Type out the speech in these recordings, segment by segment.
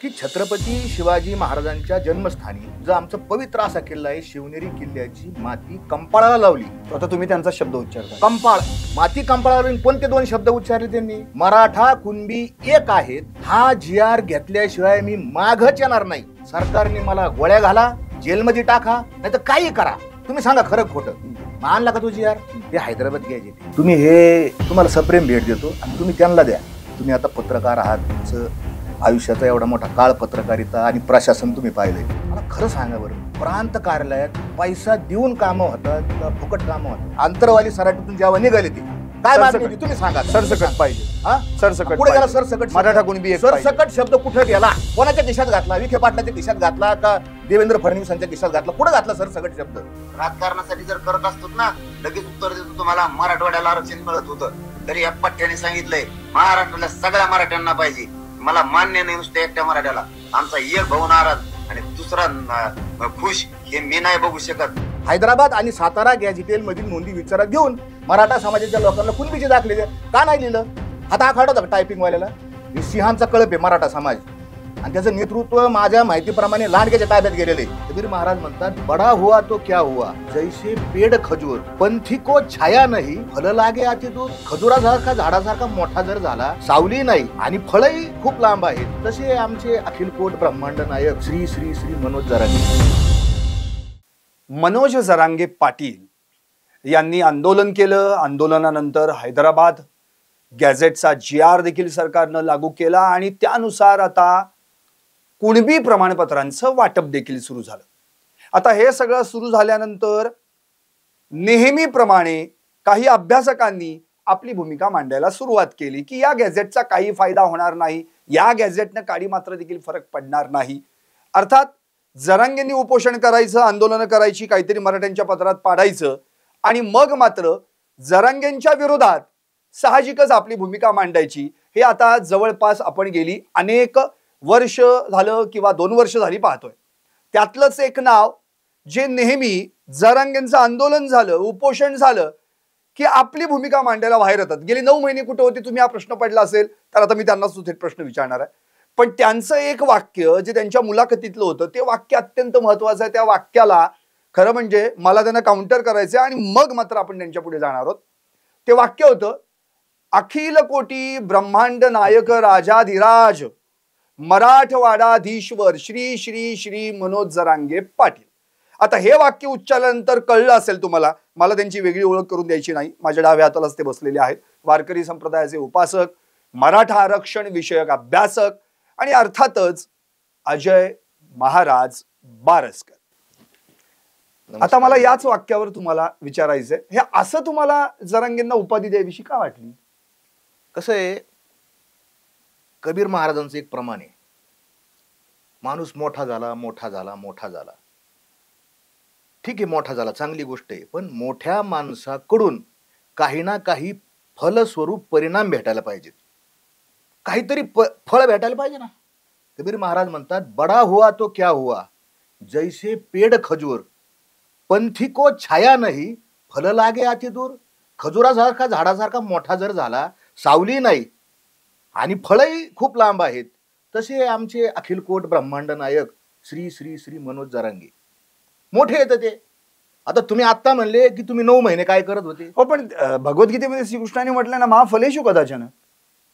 की छत्रपती शिवाजी महाराजांच्या जन्मस्थानी जो आमचा पवित्र असा किल्ला आहे शिवनेरी किल्ल्याची माती कंपाळाला लावली. आता तुम्ही त्यांचा शब्द उच्चारता. कंपाळ माती कंपाळाला कोणते दोन शब्द उच्चारले त्यांनी? मराठा कुणबी एक आहेत. हा GR घेतल्याशिवाय मी मागच येणार नाही. सरकारने मला गोळ्या घाला, जेलमध्ये टाका, नाही तर काही करा. तुम्ही सांगा खरं खोटं. आणला का तो GR? ते हैदराबाद घ्यायचे. तुम्ही हे तुम्हाला सप्रेम भेट देतो आणि तुम्ही त्यांना द्या. तुम्ही आता पत्रकार आहात, तुमचं आयुष्याचा एवढा मोठा काळ पत्रकारिता आणि प्रशासन तुम्ही पाहिलंय. मला खरं सांगा बरं, प्रांत कार्यालयात पैसा देऊन कामं होतात का फुकट कामं होतात? आंतरवाली सराटीतून जेव्हा निघाले ते काय मागणी होती तुम्ही सांगा. सरसकट पाहिजे. हा सरसकट पुढे गेला. सरसकट मराठा कुणबी एक सरसकट शब्द कुठे गेला? कोणाच्या खिशात घातला? विखे पाटलाच्या खिशात घातला का देवेंद्र फडणवीसांच्या खिशात घातला? कुठे घातला सरसकट शब्द? राजकारणासाठी जर करत असतो ना लगेच उत्तर देतो तुम्हाला. मराठवाड्याला आरक्षण मिळत होतं तरी या पठ्ठ्याने सांगितलंय महाराष्ट्राला सगळ्या मराठ्यांना पाहिजे. मला मान्य नाही नुसतं एकट्या मराठ्याला. आमचा एक भाऊ नाराज आणि दुसरा खुश हे मी नाही बघू शकत. हैदराबाद आणि सातारा गॅझेटेल मधील नोंदी विचारात घेऊन मराठा समाजाच्या लोकांना कुणबीचे दाखले का नाही लिहिलं? हात आखाड होता टायपिंग वाल्याला. सिंहांचा कळप आहे मराठा समाज आणि त्याचं नेतृत्व माझ्या माहितीप्रमाणे लांडग्याच्या ताब्यात गेलेले. कबीर महाराज म्हणतात, बडा हुआ तो क्या हुआ, जैसे पेड़ खजूर, पंथी को छाया नाही, फल लागे अति दूर. खजुरासारखा झाडासारखा मोठा जर झाला, सावली नाही आणि फळही खूप लांब आहेत, तसे आमचे अखिलकोट ब्रह्मांड नायक श्री श्री श्री मनोज जरांगे. मनोज जरांगे पाटील यांनी आंदोलन केलं. आंदोलनानंतर हैदराबाद गॅझेटचा GR देखील सरकारनं लागू केला आणि त्यानुसार आता कुणबी प्रमाणपत्रांचं वाटप देखील सुरू झालं. आता हे सगळं सुरू झाल्यानंतर नेहमीप्रमाणे काही अभ्यासकांनी आपली भूमिका मांडायला सुरुवात केली की या गॅझेटचा काही फायदा होणार नाही, या गॅझेटनं काडी मात्र देखील फरक पडणार नाही. अर्थात जरांगेंनी उपोषण करायचं, आंदोलनं करायची, काहीतरी मराठ्यांच्या पत्रात पाडायचं आणि मग मात्र जरांगेंच्या विरोधात साहजिकच आपली भूमिका मांडायची. हे आता जवळपास आपण गेली अनेक वर्ष झालं किंवा 2 वर्ष झाली पाहतोय. त्यातलंच एक नाव जे नेहमी जरांगेंचं आंदोलन झालं, उपोषण झालं की आपली भूमिका मांडायला बाहेर येतात. गेली 9 महिने कुठे होते? तुम्ही हा प्रश्न पडला असेल तर आता मी त्यांना थेट प्रश्न विचारणार आहे. पण त्यांचं एक वाक्य जे त्यांच्या मुलाखतीतलं होतं ते वाक्य अत्यंत महत्वाचं आहे. त्या वाक्याला खरं म्हणजे मला त्यांना काउंटर करायचं आणि मग मात्र आपण त्यांच्या पुढे जाणार आहोत. ते वाक्य होतं, अखिल कोटी ब्रह्मांड नायक राजाधिराज मराठवाडाधीश्वर श्री श्री श्री मनोज जरांगे पाटील. आता हे वाक्य उच्चारल्यानंतर कळलं असेल तुम्हाला, मला त्यांची वेगळी ओळख करून द्यायची नाही. माझ्या डाव्या हातालाच ते बसलेले आहेत. वारकरी संप्रदायाचे उपासक, मराठा आरक्षण विषयक अभ्यासक आणि अर्थातच अजय महाराज बारसकर. आता मला याच वाक्यावर तुम्हाला विचारायचंय, हे असं तुम्हाला जरांगेंना उपाधी द्यावीशी का वाटली? कसं आहे, कबीर महाराजांचं एक प्रमाण आहे, माणूस मोठा झाला मोठा झाला मोठा झाला. ठीक आहे, मोठा झाला चांगली गोष्ट आहे, पण मोठ्या माणसाकडून काही ना काही फलस्वरूप परिणाम भेटायला पाहिजेत, काहीतरी फळ भेटायला पाहिजे ना. कबीर महाराज म्हणतात, बडा हुआ तो क्या हुआ, जैसे पेड़ खजूर, पंथी को छाया नाही, फल लागे अति दूर. खजुरासारखा झाडासारखा मोठा जर झाला, सावली नाही आणि फळही खूप लांब आहेत, तसे आमचे अखिलकोट ब्रह्मांड नायक श्री श्री श्री मनोज जरांगे. मोठे येतं ते. आता तुम्ही आता म्हणले की तुम्ही 9 महिने काय करत होते? हो, पण भगवद्गीतेमध्ये श्रीकृष्णाने म्हटलं ना, मा फलेषु कदाचन.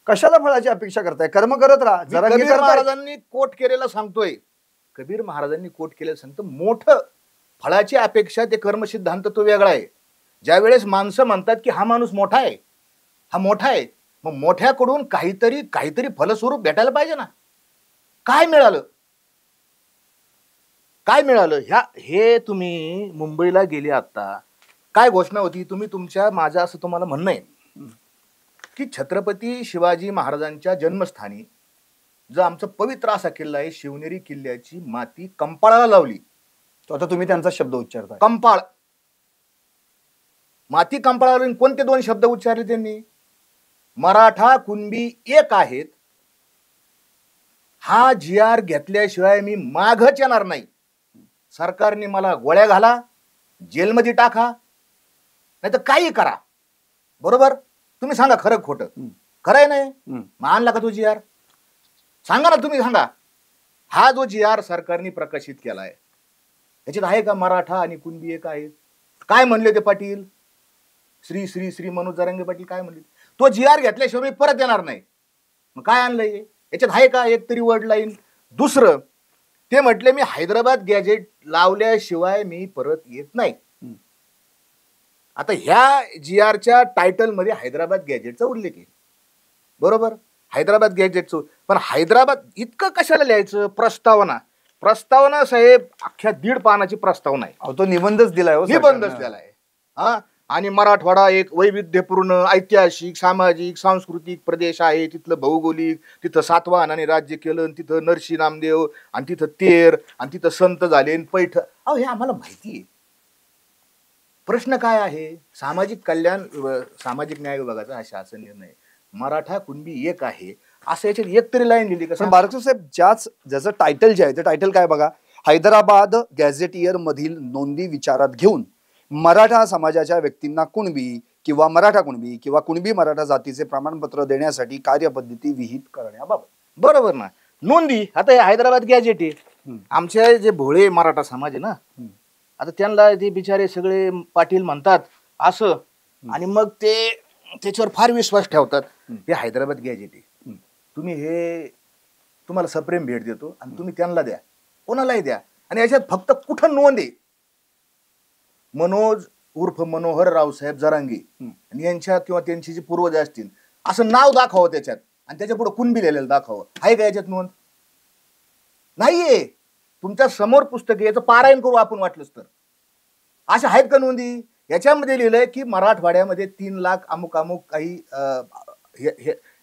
कशाला फळाची अपेक्षा करताय? कर्म करत राहा. कबीर महाराजांनी कोट केलेला सांगतोय. कबीर महाराजांनी कोट केलेलं सांगतो, मोठं फळाची अपेक्षा ते कर्म सिद्धांत तो वेगळा आहे. ज्या वेळेस माणसं म्हणतात की हा माणूस मोठा आहे, हा मोठा आहे, मग मोठ्याकडून काहीतरी फलस्वरूप भेटायला पाहिजे ना. काय मिळालं? काय मिळालं? हे तुम्ही मुंबईला गेले आता, काय घोषणा होती? माझं असं तुम्हाला म्हणणं आहे की छत्रपती शिवाजी महाराजांच्या जन्मस्थानी जो आमचा पवित्र असा किल्ला आहे शिवनेरी किल्ल्याची माती कंपाळाला लावली. आता तुम्ही त्यांचा शब्द उच्चारता. कंपाळ माती कंपाळाला कोणते दोन शब्द उच्चारले त्यांनी? मराठा कुणबी एक आहेत. हा GR घेतल्याशिवाय मी मागच येणार नाही. सरकारने मला गोळ्या घाला, जेलमध्ये टाका, नाही तर काही करा. बरोबर? तुम्ही सांगा खरं खोटं. खरं आहे नाही? मग आणला का तो GR? सांगा ना, तुम्ही सांगा. हा जो GR सरकारने प्रकाशित केलाय याच्यात आहे का मराठा आणि कुणबी एक आहेत? काय म्हणले ते पाटील, श्री श्री श्री मनोज जरांगे पाटील काय म्हणले? तो GR घेतल्याशिवाय मी परत येणार नाही. मग काय आणलंय याच्यात? आहे का एक तरी वर्ड लाईन? दुसरं ते म्हटले मी हैदराबाद गॅजेट लावल्याशिवाय मी परत येत नाही. आता ह्या GRच्या टायटल मध्ये हैदराबाद गॅजेटचा उल्लेख आहे, बरोबर, हैदराबाद गॅजेटचं. पण हैदराबाद इतकं कशाला लिहायचं? प्रस्तावना साहेब अख्ख्या 1.5 पानाची प्रस्तावना आहे. तो निबंधच दिलाय, निबंधच दिलाय. हा, आणि मराठवाडा एक वैविध्यपूर्ण ऐतिहासिक सामाजिक सांस्कृतिक प्रदेश आहे. तिथलं भौगोलिक, तिथं सातवाहनाने राज्य केलं, तिथं नरसी नामदेव, आणि तिथं तेर, आणि तिथं संत झाले पैठ. अहो हे आम्हाला माहिती आहे. प्रश्न काय आहे? सामाजिक कल्याण सामाजिक न्याय विभागाचा हा शासन निर्णय मराठा कुणबी एक आहे असं याच्यात एक तरी लाईन लिहिली का? बारकू साहेब ज्याचं टायटल जे आहे ते टायटल काय बघा, हैदराबाद गॅझेटियर मधील नोंदी विचारात घेऊन मराठा समाजाच्या व्यक्तींना कुणबी किंवा मराठा कुणबी किंवा कुणबी मराठा जातीचे प्रमाणपत्र देण्यासाठी कार्यपद्धती विहित करण्याबाबत. बरोबर ना, नोंदी. आता हे हैदराबाद गॅजेट आहे. आमचे जे भोळे मराठा समाज आहे ना, आता त्यांना ते बिचारे सगळे पाटील म्हणतात असं, आणि मग ते त्याच्यावर फार विश्वास ठेवतात. हे हैदराबाद गॅजेट आहे, तुम्ही हे तुम्हाला सप्रेम भेट देतो आणि तुम्ही त्यांना द्या, कोणालाही द्या. आणि याच्यात फक्त कुठं नोंद आहे? मनोज उर्फ मनोहर रावसाहेब जरांगे आणि यांच्या किंवा त्यांची जी पूर्वज असतील असं नाव दाखवावं त्याच्यात, आणि त्याच्या पुढे कुणबी लिहिलेलं दाखवावं. आहे का याच्यात नोंद? नाहीये. तुमच्या समोर पुस्तक याचं पारायण करू आपण वाटलंच तर. अशा आहेत का नोंदी? याच्यामध्ये लिहिलंय की मराठवाड्यामध्ये 3 लाख अमुक अमुक काही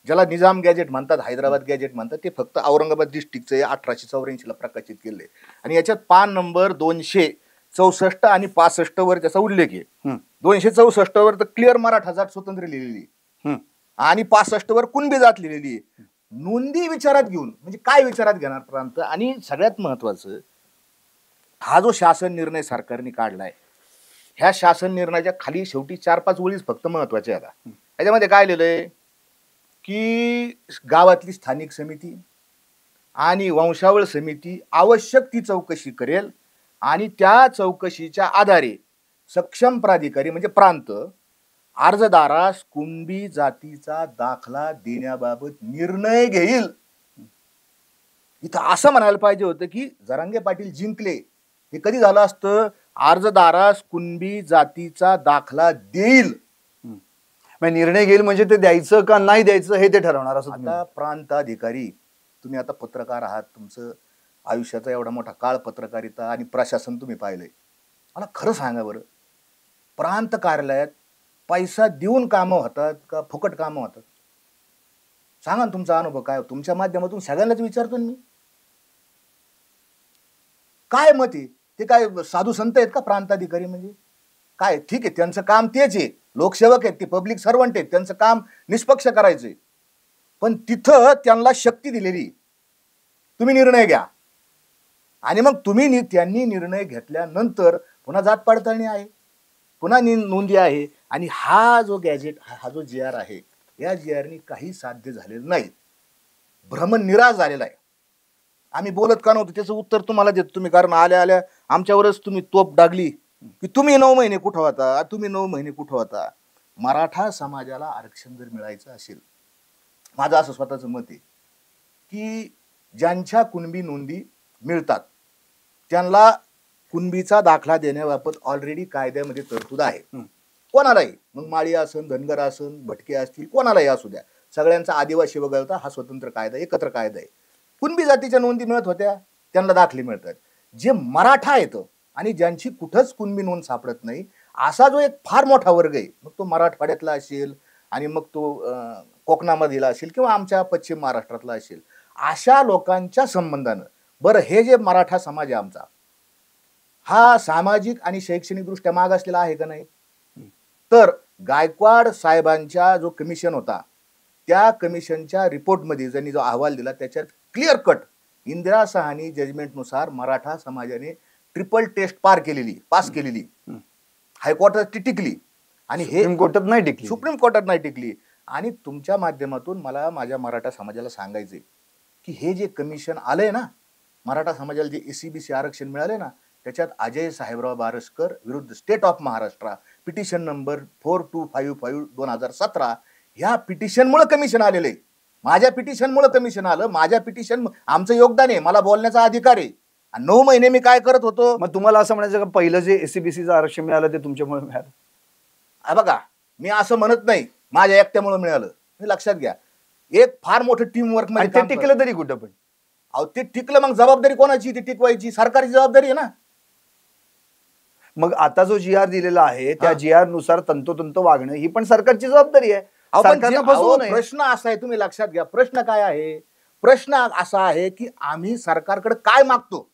ज्याला निजाम गॅजेट म्हणतात, हैदराबाद गॅजेट म्हणतात, ते फक्त औरंगाबाद डिस्ट्रिक्टचे 1884 ला प्रकाशित केले. आणि याच्यात पान नंबर 264 आणि 65 वर त्याचा उल्लेख आहे. 264 वर तर क्लिअर मराठा जात स्वतंत्र लिहिलेली आणि 65 वर कुणबी जात लिहिलेली आहे. नोंदी विचारात घेऊन म्हणजे काय विचारात घेणार प्रांत? आणि सगळ्यात महत्वाचं, हा जो शासन निर्णय सरकारने काढलाय, ह्या शासन निर्णयाच्या खाली शेवटी 4-5 ओळीच फक्त महत्वाचे आता. याच्यामध्ये काय लिहिलंय की गावातली स्थानिक समिती आणि वंशावळ समिती आवश्यक ती चौकशी करेल आणि त्या चौकशीच्या आधारे सक्षम प्राधिकारी म्हणजे प्रांत अर्जदारास कुणबी जातीचा दाखला देण्याबाबत निर्णय घेईल. इथं असं म्हणायला पाहिजे होतं की जरांगे पाटील जिंकले. हे कधी झालं असतं? अर्जदारास कुणबी जातीचा दाखला देईल. निर्णय घेईल म्हणजे ते द्यायचं का नाही द्यायचं हे ते ठरवणार असं. आता प्रांताधिकारी, तुम्ही आता पत्रकार आहात, तुमचं आयुष्याचा एवढा मोठा काळ पत्रकारिता आणि प्रशासन तुम्ही पाहिलंय. मला खरं सांगा बरं, प्रांत कार्यालयात पैसा देऊन कामं होतात का फुकट कामं होतात? सांगा ना तुमचा अनुभव काय? तुमच्या माध्यमातून सगळ्यांनाच विचारतो मी. काय मत आहे? ते काय साधू संत आहेत का प्रांताधिकारी? म्हणजे काय? ठीक आहे, त्यांचं काम तेच आहे, लोकसेवक आहेत ते, पब्लिक सर्वंट आहेत, त्यांचं काम निष्पक्ष करायचंय. पण तिथं त्यांना शक्ती दिलेली, तुम्ही निर्णय घ्या. आणि मग त्यांनी निर्णय घेतल्यानंतर पुन्हा जात पडताळणी आहे, पुन्हा नोंदी आहे. आणि हा जो गॅजेट, हा जो GR आहे, या GRनी काही साध्य झालेलं नाही, भ्रमण निराश झालेला आहे. आम्ही बोलत का नव्हतो त्याचं उत्तर तुम्हाला देतो तुम्ही, कारण आल्या आल्या आमच्यावरच तुम्ही तोप डागली की तुम्ही 9 महिने कुठं होता, तुम्ही 9 महिने कुठं होता. मराठा समाजाला आरक्षण जर मिळायचं असेल, माझं असं स्वतःचं मत आहे की ज्यांच्या कुणबी नोंदी मिळतात त्यांना कुणबीचा दाखला देण्याबाबत ऑलरेडी कायद्यामध्ये तरतूद आहे. कोणालाही, मग माळी असन, धनगर असन, भटके असतील, कोणालाही असू द्या, सगळ्यांचा आदिवासी वगळता हा स्वतंत्र कायदा, एकत्र कायदा आहे. कुणबी जातीच्या नोंदी मिळत होत्या, त्यांना दाखले मिळतात. जे मराठा येतं आणि ज्यांची कुठंच कुणबी नोंद सापडत नाही, असा जो एक फार मोठा वर्ग आहे, मग तो मराठवाड्यातला असेल आणि मग तो कोकणामधला असेल किंवा आमच्या पश्चिम महाराष्ट्रातला असेल, अशा लोकांच्या संबंधानं बरं हे जे मराठा समाज आहे आमचा, हा सामाजिक आणि शैक्षणिक दृष्ट्या माग असलेला आहे का नाही? तर गायकवाड साहेबांच्या जो कमिशन होता, त्या कमिशनच्या रिपोर्टमध्ये ज्यांनी जो अहवाल दिला त्याच्यात क्लिअर कट इंदिरा सहानी जजमेंटनुसार मराठा समाजाने ट्रिपल टेस्ट पास केलेली, हायकोर्टात टिकली आणि हे सुप्रीम कोर्टात नाही टिकली. आणि तुमच्या माध्यमातून मला माझ्या मराठा समाजाला सांगायचे की हे जे कमिशन आलंय ना, मराठा समाजाला जे एसीबीसी आरक्षण मिळाले ना, त्याच्यात अजय साहेबराव बारसकर विरुद्ध state of Maharashtra petition number 4255/2017 ह्या पिटिशनमुळे कमिशन आलेलं आहे. माझ्या पिटिशनमुळे कमिशन आलं. माझ्या पिटिशन आमचं योगदान आहे, मला बोलण्याचा अधिकार आहे. 9 महिने मी काय करत होतो. मग तुम्हाला असं म्हणायचं का पहिलं जे एसीबीसीचं आरक्षण मिळालं ते तुमच्यामुळे मिळालं? बघा, मी असं म्हणत नाही माझ्या एकट्यामुळे मिळालं. मी लक्षात घ्या, एक फार मोठं टीम वर्क आणि ते टिकलं तरी कुठं पण? अहो ते टिकलं, मग जबाबदारी कोणाची? ती टिकवायची सरकारची जबाबदारी आहे ना. मग आता जो जी.आर. दिलेला आहे त्या जी.आर. नुसार तंतोतंत वागणं ही पण सरकारची जबाबदारी आहे. प्रश्न असा आहे, तुम्ही लक्षात घ्या, प्रश्न काय आहे? प्रश्न असा आहे की आम्ही सरकारकडे काय मागतो,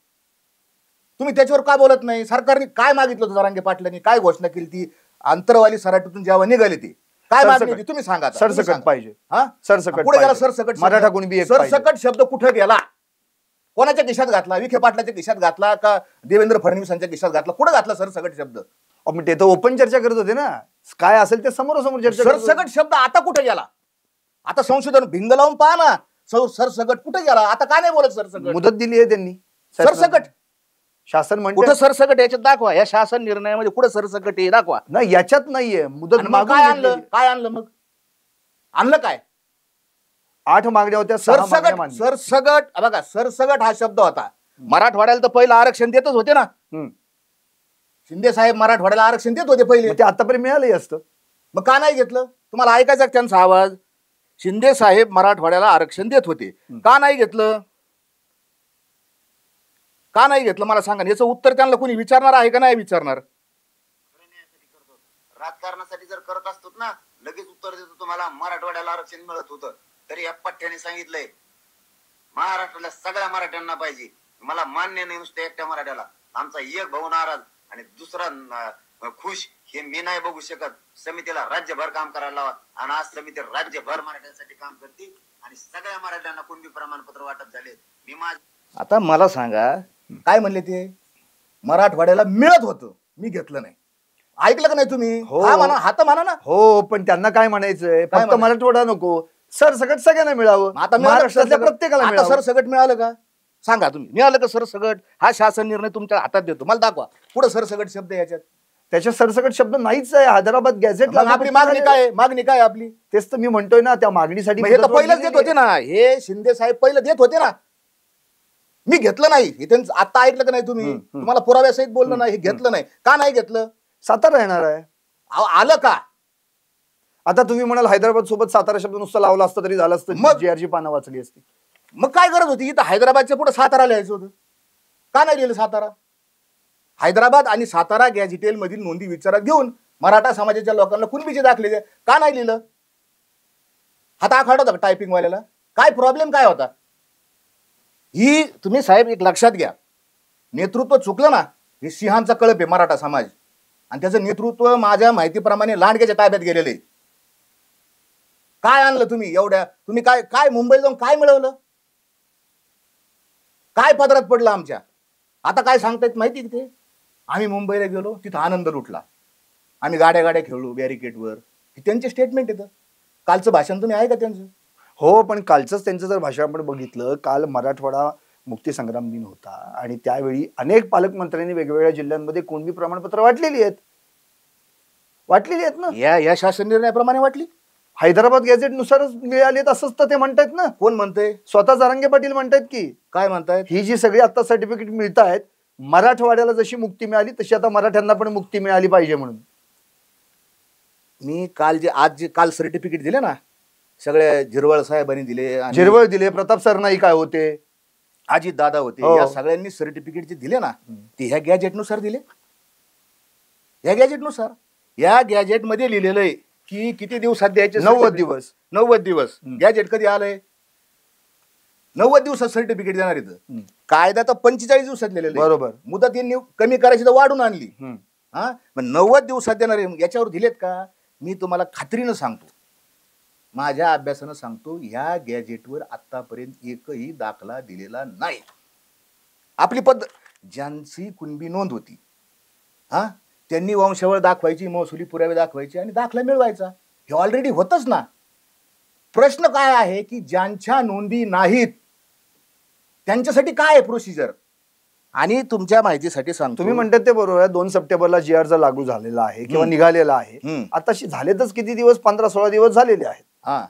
तुम्ही त्याच्यावर का बोलत नाही? सरकारने काय मागितलं होतं? जरांगे पाटलांनी काय घोषणा केली ती अंतरवाली सराटीतून जेव्हा निघाले ती काय मागणी होती? तुम्ही सांगा. सरसकट पाहिजे. हा, सरसकट पुढे गेला सरसकट. मराठा कुणबी एक सरसकट शब्द कुठे गेला? कोणाच्या खिशात घातला? विखे पाटलाच्या खिशात घातला का देवेंद्र फडणवीसांच्या खिशात घातला? कुठे घातला सरसकट शब्द? मग ते तर ओपन चर्चा करत होते ना, काय असेल ते समोरासमोर चर्चा. सरसकट शब्द आता कुठे गेला? आता संशोधन भिंग लावून पहा ना, सरसकट कुठे गेला? आता का नाही बोलत सरसकट? मुदत दिली आहे त्यांनी. सरसकट शासन म्हणते कुठं सरसकट? याच्यात दाखवा, या शासन निर्णयामध्ये कुठं सरसकट आहे दाखवा. नाही, याच्यात नाहीये मुदत. काय आणलं? काय आणलं? मग आणलं काय? 8 मागण्या होत्या. सरसगट बघा, सरसगट हा शब्द होता. मराठवाड्याला तर पहिलं आरक्षण देतच होते ना. शिंदे साहेब मराठवाड्याला आरक्षण देत होते पहिले. ते आतापर्यंत मिळालंही असतं. मग का नाही घेतलं? तुम्हाला ऐकायचा त्यांचा आवाज? शिंदे साहेब मराठवाड्याला आरक्षण देत होते, का नाही घेतलं? का नाही घेतलं मला सांगा. याचं उत्तर त्यांना कोणी विचारणार आहे का नाही विचारणार? राजकारणासाठी जर करत असतो ना, लगेच उत्तर देतो तुम्हाला मराठवाड्याला आरक्षण मिळत होतं. तरी या पठ्ठ्याने सांगितलंय महाराष्ट्राला सगळ्या मराठ्यांना पाहिजे. मला मान्य नाही नुसतं एकट्या मराठ्याला. आमचा एक भाऊ नाराज आणि दुसरा खुश, हे मी नाही बघू शकत. समितीला राज्यभर काम करायला लावा आणि आज समिती राज्यभर मराठ्यांसाठी काम करते आणि सगळ्या मराठ्यांना कुणबी प्रमाणपत्र वाटप झाले. मी आता मला सांगा, काय म्हणले ते? मराठवाड्याला मिळत होतं, मी घेतलं नाही. ऐकलं का नाही तुम्ही? हा म्हणा, हा तर म्हणा ना. हो, पण त्यांना काय म्हणायचंय? फक्त मराठवाडा नको, सरसकट सगळ्यांना मिळावं. आता महाराष्ट्रातल्या प्रत्येकाला मिळावं. सरसकट मिळालं का? सांगा तुम्ही, मिळालं का सरसकट? हा शासन निर्णय तुमच्या हातात देतो, मला दाखवा पुढे सरसकट शब्द याच्यात. त्याच्यात सरसकट शब्द नाहीच आहे. हैदराबाद गॅझेट. आपली मागणी काय? मागणी काय आपली? तेच तर मी म्हणतोय ना, त्या मागणीसाठी हे तर पहिलंच देत होते ना. हे शिंदे साहेब पहिलं देत होते ना, मी घेतलं नाही. हे त्यांचं आता ऐकलं का नाही तुम्ही? तुम्हाला पुराव्यासहित बोललं नाही, हे घेतलं नाही. का नाही घेतलं? सातारा येणार आहे. आलं का? आता तुम्ही म्हणाल हैदराबाद सोबत सातारा शब्द नुसता लावला असतं तरी झालं असतं, मग जी.आर.ची पानं वाचली असती. मग काय गरज होती? इथं हैदराबादच्या पुढे सातारा लिहायचं होतं, का नाही लिहिलं सातारा? हैदराबाद आणि सातारा गॅझेटेल मधील नोंदी विचारात घेऊन मराठा समाजाच्या लोकांना कुणबीचे दाखले द्या, का नाही लिहिलं? हात आखाडा होता टायपिंग वाल्याला? काय प्रॉब्लेम काय होता? ही तुम्ही साहेब एक लक्षात घ्या, नेतृत्व चुकलं ना, हे सिंहांचा कळप आहे मराठा समाज. आणि त्याचं नेतृत्व माझ्या माहितीप्रमाणे लांडग्याच्या ताब्यात गेलेले. काय आणलं तुम्ही एवढ्या? तुम्ही काय काय मुंबईला जाऊन काय मिळवलं? काय पदरात पडलं आमच्या? आता काय सांगतायत माहिती ते? आम्ही मुंबईला गेलो, तिथं आनंद लुटला, आम्ही गाड्या गाड्या खेळलो बॅरिकेडवर. त्यांचे स्टेटमेंट येतं. कालचं भाषण तुम्ही आहे का त्यांचं? हो, पण कालचंच त्यांचं जर भाषण आपण बघितलं, काल मराठवाडा मुक्ती संग्राम दिन होता आणि त्यावेळी अनेक पालकमंत्र्यांनी वेगवेगळ्या जिल्ह्यांमध्ये कुणबी प्रमाणपत्र वाटलेली आहेत ना. या शासन निर्णयाप्रमाणे वाटली. हैदराबाद गॅझेट नुसारच मिळालेत असंच तर ते म्हणतायत ना. कोण म्हणतंय? स्वतः जरांगे पाटील म्हणतायत की. काय म्हणतायत? ही जी सगळी आता सर्टिफिकेट मिळत आहेत, मराठवाड्याला जशी मुक्ती मिळाली तशी आता मराठ्यांना पण मुक्ती मिळाली पाहिजे म्हणून. मी काल सर्टिफिकेट दिले ना, सगळ्या झिरवळ साहेबांनी दिले. झिरवळ दिले, प्रताप सरनाईक काय होते, अजित दादा होते, या सगळ्यांनी सर्टिफिकेट जे दिले ना, ते ह्या गॅजेटनुसार दिले. या गॅजेटनुसार, या गॅजेट मध्ये लिहिलेलं आहे की किती दिवसात द्यायचे? 90 दिवस. 90 दिवस. गॅजेट कधी आलंय? 90 दिवसात सर्टिफिकेट देणार इथं. कायदा तर 45 दिवसात लिहिलेलं. बरोबर. मुदत यांनी कमी करायची तर वाढून आणली. हा, मग 90 दिवसात देणार याच्यावर दिलेत का? मी तुम्हाला खात्रीनं सांगतो, माझ्या अभ्यासानं सांगतो, ह्या गॅजेटवर आतापर्यंत एकही दाखला दिलेला नाही. आपली पद्धत, ज्यांची कुणबी नोंद होती, हा, त्यांनी वंशावळ दाखवायची, महसुली पुरावे दाखवायचे आणि दाखला मिळवायचा. हे ऑलरेडी होतच ना. प्रश्न काय आहे की ज्यांच्या नोंदी नाहीत त्यांच्यासाठी काय आहे प्रोसिजर? आणि तुमच्या माहितीसाठी सांगतो, तुम्ही म्हणतात ते बरोबर आहे. 2 सप्टेंबरला GR जर लागू झालेला आहे किंवा निघालेला आहे, आताशी झालेतच किती दिवस? 15-16 दिवस झालेले आहेत. हा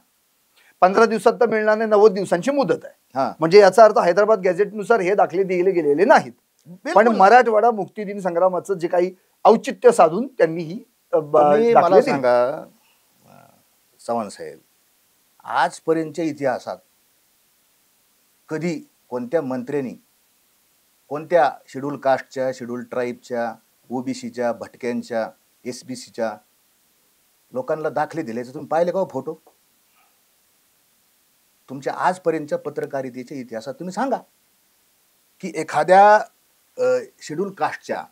15 दिवसात तर मिळणार नाही, 90 दिवसांची मुदत आहे. हा म्हणजे याचा अर्थ हैदराबाद गॅझेटनुसार हे दाखले दिले गेलेले नाहीत. पण मराठवाडा मुक्ती दिन संग्रामाचं जे काही औचित्य साधून त्यांनी ही तुम्ही मला दाखले दिले. सांगा चव्हाण साहेब, आजपर्यंतच्या इतिहासात कधी कोणत्या मंत्र्यांनी कोणत्या शेड्यूल कास्टच्या, शेड्यूल ट्राईबच्या, ओबीसीच्या, भटक्यांच्या, SBCच्या लोकांना दाखले दिल्याचे तुम्ही पाहिले का हो फोटो? तुमच्या आजपर्यंतच्या पत्रकारितेच्या इतिहासात तुम्ही सांगा की एखाद्या शेड्यूल कास्टच्या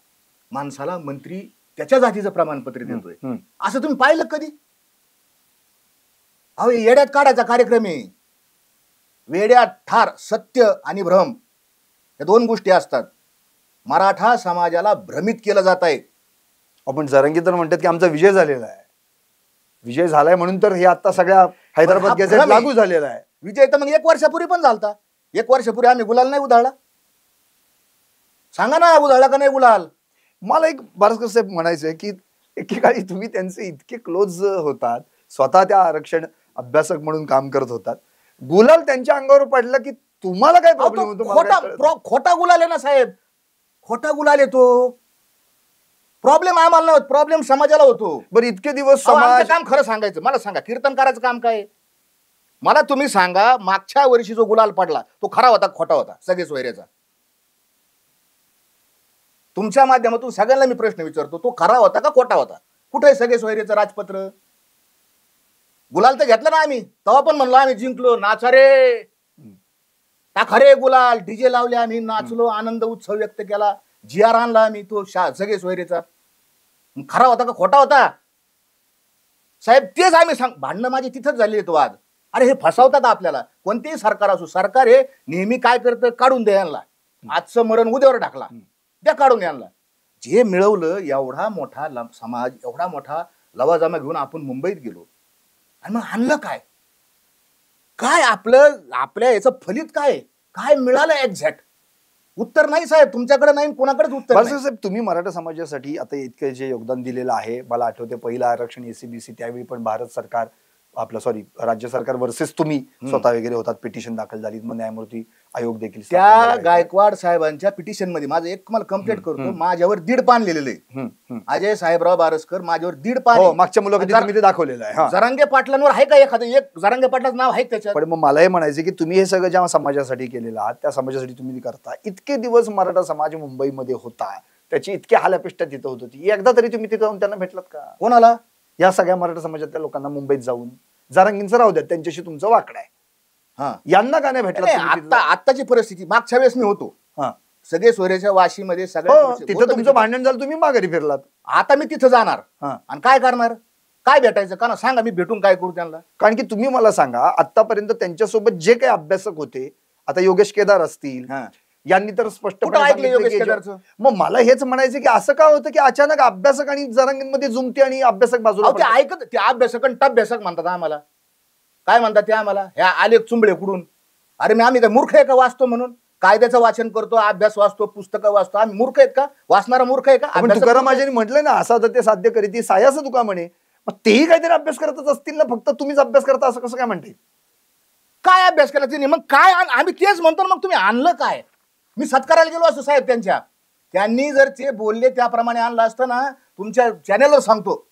माणसाला मंत्री त्याच्या जातीचं प्रमाणपत्र देतोय असं तुम्ही पाहिलं कधी? अहो येड्यात काढायचा कार्यक्रम आहे. वेड्यात ठार, सत्य आणि भ्रम या 2 गोष्टी असतात. मराठा समाजाला भ्रमित केलं जात आहे. आपण जरांगे तर म्हणतात की आमचा विजय झालेला आहे, विजय झालाय म्हणून तर हे आता सगळ्या हैदराबाद गॅझेट लागू झालेला आहे. विजय तर मग 1 वर्षापूर्वी पण झालता. 1 वर्षापूर्वी आम्ही गुलाल नाही उधळला? सांगा ना, उधळला का नाही गुलाल? मला एक बारसकर साहेब म्हणायचंय की एकेकाळी तुम्ही त्यांचे इतके क्लोज होतात, स्वतः त्या आरक्षण अभ्यासक म्हणून काम करत होतात, गुलाल त्यांच्या अंगावर पडला की तुम्हाला काय प्रॉब्लेम होतो? खोटा गुलाल आहे ना साहेब, खोटा गुलाल येतो. प्रॉब्लेम आम्हाला नाही, प्रॉब्लेम समाजाला होतो. बरं इतके दिवस समाज काम खरं सांगायचं. मला सांगा कीर्तनकाराचं काम काय? मला तुम्ही सांगा, मागच्या वर्षी जो गुलाल पडला तो खरा होता खोटा होता? सगळे सोयऱ्याचा. तुमच्या माध्यमातून सगळ्यांना मी प्रश्न विचारतो, तो खरा होता का खोटा होता? कुठे आहे सगळे सोयऱ्याचं राजपत्र? गुलाल तर घेतला ना आम्ही, तेव्हा पण म्हणलो आम्ही जिंकलो, नाचा रे टाका रे गुलाल, डीजे लावले, आम्ही नाचलो, आनंद उत्सव व्यक्त केला, GR आणला आम्ही तो सगळे सोयरेचा. खरा होता का खोटा होता? साहेब तेच आम्ही भांडणं माझी तिथंच झाली तो वाद. अरे हे फसवतात आपल्याला. कोणतेही सरकार असो, सरकार हे नेहमी काय करतं? काढून द्या यांना, आजचं मरण उद्यावर टाकला, द्या काढून यांना. जे मिळवलं, एवढा मोठा समाज, एवढा मोठा लवाजमा घेऊन आपण मुंबईत गेलो आणि मग आणलं काय? काय आपल्या याचं फलित काय मिळालं? एक्झॅक्ट उत्तर नाही साहेब, तुमच्याकडे नाही, कोणाकडेच उत्तर नाही. साहेब तुम्ही मराठा समाजासाठी आता इतकं जे योगदान दिलेलं आहे, मला आठवते पहिलं आरक्षण SCBC त्यावेळी पण भारत सरकार राज्य सरकार वर्सेस तुम्ही स्वतः वगैरे होतात, पिटिशन दाखल झाली, मग न्यायमूर्ती आयोग देखील त्या गायकवाड साहेबांच्या पिटिशन मध्ये माझं एक मला कंप्लेंट करतो, माझ्यावर 1.5 पान लिहिलेलं आहे. अजय साहेबराव बारसकर माझ्यावर 1.5 पान. मागच्या मुलाखतीत तुम्ही ते दाखवलेलं आहे. जरांगे पाटलांवर आहे का एखादं? एक जरांगे पाटलाचं नाव आहे त्याच्यात? पण मग मला हे म्हणायचं की तुम्ही हे सगळं ज्या समाजासाठी केलेलं आहात, त्या समाजासाठी तुम्ही करता. इतके दिवस मराठा समाज मुंबईमध्ये होता, त्याची इतकी हालापेष्टा तिथं होत होती, एकदा तरी तुम्ही तिथं जाऊन त्यांना भेटलात का? कोणाला? या सगळ्या मराठा समाजातल्या लोकांना मुंबईत जाऊन, जरांगींचं राहू द्या, त्यांच्याशी तुमचं वाकड आहे, यांना का नाही भेटलं? आत्ताची परिस्थिती, मागच्या वेळेस मी होतो सगळे सोयऱ्याच्या वाशीमध्ये, सगळं तिथं तुमचं भांडण झालं, तुम्ही माघारी फिरलात. आता मी तिथं जाणार आणि काय करणार? काय भेटायचं का ना? सांगा, मी भेटून काय करू त्यांना? कारण की तुम्ही मला सांगा, आतापर्यंत त्यांच्यासोबत जे काही अभ्यासक होते, आता योगेश केदार असतील, यांनी तर स्पष्ट. मग मला हेच म्हणायचं की असं का होतं की अचानक अभ्यासक आणि जरांगींमध्ये जुमते आणि अभ्यासक बाजूला? ते ऐकत, ते अभ्यासक आणि टभ्यासक म्हणतात आम्हाला. काय म्हणतात ते आम्हाला? ह्या आले चुंबळे कुडून. अरे आम्ही काय मूर्ख आहे का वाचतो म्हणून? कायद्याचं वाचन करतो, अभ्यास वाचतो, पुस्तकं वाचतो, आम्ही मूर्ख आहेत का? वाचणारा मूर्ख आहे का? तुकारामांनी म्हटलंय ना, असा तर ते साध्य करीत सायाचं तुका म्हणे. मग तेही काहीतरी अभ्यास करतच असतील ना, फक्त तुम्हीच अभ्यास करता असं कसं काय म्हणते? काय अभ्यास केला त्यांनी? मग काय आम्ही तेच म्हणतो ना, मग तुम्ही आणलं काय? मी सत्काराला गेलो असतो साहेब त्यांच्या, त्यांनी जर ते बोलले त्याप्रमाणे आणलं असतं ना, तुमच्या चॅनेलवर सांगतो,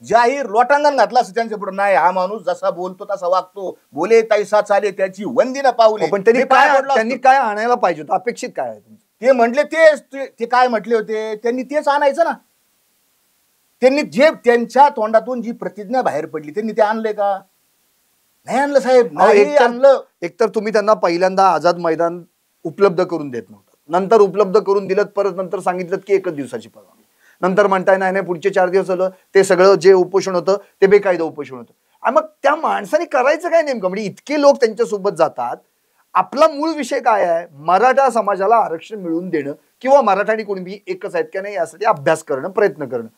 जाहीर लोटांगण घातलं असतं त्यांच्या पुढे. नाही, हा माणूस जसा बोलतो तसा वागतो, बोले तैसा चाले त्याची वंदी न पावले. पण त्यांनी काय आणायला पाहिजे होतं? अपेक्षित काय आहे तुमचं? ते म्हटले ते काय म्हटले होते, त्यांनी तेच आणायचं ना. त्यांनी जे त्यांच्या तोंडातून जी प्रतिज्ञा बाहेर पडली, त्यांनी ते आणले का? नाही आणलं साहेब, नाही आणलं. एकतर तुम्ही त्यांना पहिल्यांदा आझाद मैदान उपलब्ध करून देत नव्हतं, नंतर उपलब्ध करून दिलं, परत नंतर सांगितलं की 1 दिवसाची परवानगी, नंतर म्हणताय नाही पुढचे 4 दिवस झालं, ते सगळं जे उपोषण होतं ते बेकायदा उपोषण होतं. आणि मग त्या माणसाने करायचं काय नेमकं? म्हणजे इतके लोक त्यांच्यासोबत जातात, आपला मूळ विषय काय आहे? मराठा समाजाला आरक्षण मिळवून देणं किंवा मराठा आणि कुणबी एकच आहेत का नाही यासाठी अभ्यास करणं, प्रयत्न करणं.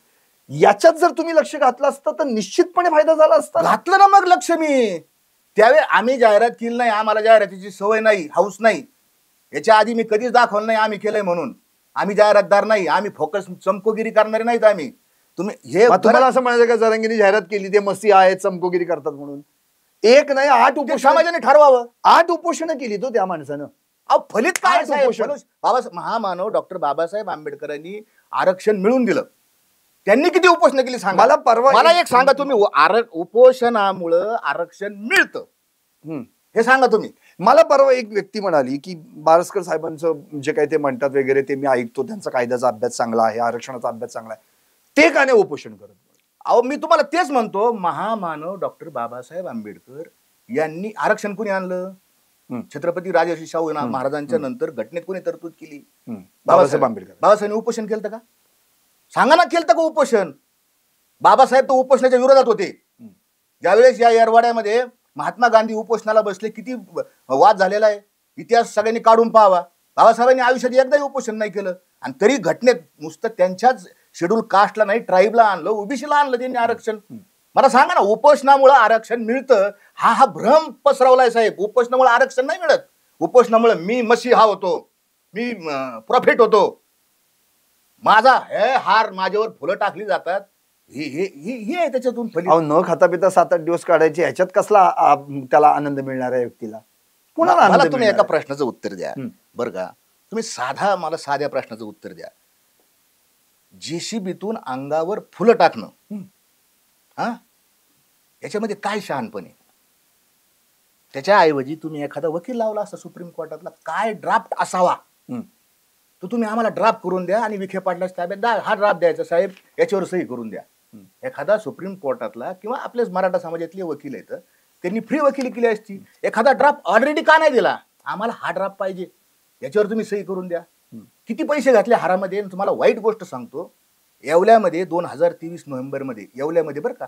याच्यात जर तुम्ही लक्ष घातलं असतं तर निश्चितपणे फायदा झाला असता. घातलं ना मग लक्ष मी. त्यावेळी आम्ही जाहिरात केली नाही, आम्हाला जाहिरातीची सवय नाही, हाऊस नाही. याच्या आधी मी कधीच दाखवलं नाही आम्ही केलंय म्हणून. आम्ही जाहिरातदार नाही, आम्ही फोकस चमकोगिरी करणारे नाहीत आम्ही. तुम्ही हे तुम्हाला असं म्हणायचं का जरांगीने जाहिरात केली ते मसी आहेत चमकोगिरी करतात म्हणून? एक नाही 8 उपोषण समाजाने ठरवावं. 8 उपोषण केली तो त्या माणसानं. अहो फलित काय आठ साहेब? उपोषण. महामानव डॉक्टर बाबासाहेब आंबेडकरांनी आरक्षण मिळवून दिलं. त्यांनी किती उपोषण केली सांगा मला परवा मला एक सांगा तुम्ही. उपोषणामुळं आरक्षण मिळतं हे सांगा तुम्ही. मला परवा एक व्यक्ती म्हणाली की बारस्कर साहेबांचं जे काही ते म्हणतात वगैरे ते मी ऐकतो, त्यांचा कायद्याचा अभ्यास चांगला आहे, आरक्षणाचा अभ्यास चांगला आहे, ते का नाही उपोषण करत? अहो मी तुम्हाला तेच म्हणतो, महामानव डॉक्टर बाबासाहेब आंबेडकर यांनी आरक्षण कोणी आणलं? छत्रपती राजर्षी शाहू महाराजांच्या नंतर घटनेत कोणी तरतूद केली? बाबासाहेब आंबेडकर. बाबासाहेबांनी उपोषण केलं का? सांगा ना, केलं का उपोषण? बाबासाहेब तर उपोषणाच्या विरोधात होते. ज्यावेळेस या येरवाड्यामध्ये महात्मा गांधी उपोषणाला बसले, किती वाद झालेला आहे, इतिहास सगळ्यांनी काढून पाहावा. बाबासाहेबांनी आयुष्यात एकदाही उपोषण नाही केलं, आणि तरी घटनेत नुसतं त्यांच्याच शेड्यूल कास्टला नाही, ट्राईबला आणलं, ओबीसीला आणलं त्यांनी आरक्षण. मला सांगा ना, उपोषणामुळे आरक्षण मिळतं हा भ्रम पसरवलाय साहेब. उपोषणामुळे आरक्षण नाही मिळत. उपोषणामुळे मी मसीहा होतो, मी प्रॉफिट होतो, माझा हे हार माझ्यावर फुलं टाकली जातात, ही आहे त्याच्यातून फलित. न खाता पिता 7-8 दिवस काढायचे, ह्याच्यात कसला त्याला आनंद मिळणार आहे व्यक्तीला? कोणाला? मला तुम्ही एका प्रश्नाचं उत्तर द्या बरं का. तुम्ही मला साध्या प्रश्नाचं उत्तर द्या. जेसीबीतून अंगावर फुलं टाकणं हा याच्यामध्ये काय शहाणपणे? त्याच्या ऐवजी तुम्ही एखादा वकील लावला असता सुप्रीम कोर्टातला, काय ड्राफ्ट असावा तो तुम्ही आम्हाला ड्राफ्ट करून द्या आणि विखे पाटलाच्या ताब्यात हा ड्राफ्ट द्यायचा, साहेब याच्यावर सही करून द्या. एखादा सुप्रीम कोर्टातला किंवा आपल्याच मराठा समाजातले वकील आहेत, त्यांनी फ्री वकिली केली असती. एखादा ड्राफ्ट ऑलरेडी का नाही दिला? आम्हाला हा ड्राफ्ट पाहिजे, याच्यावर तुम्ही सही करून द्या. किती पैसे घातले हारामध्ये. तुम्हाला वाईट गोष्ट सांगतो, येवल्यामध्ये 2023 नोव्हेंबरमध्ये येवल्यामध्ये बरं का,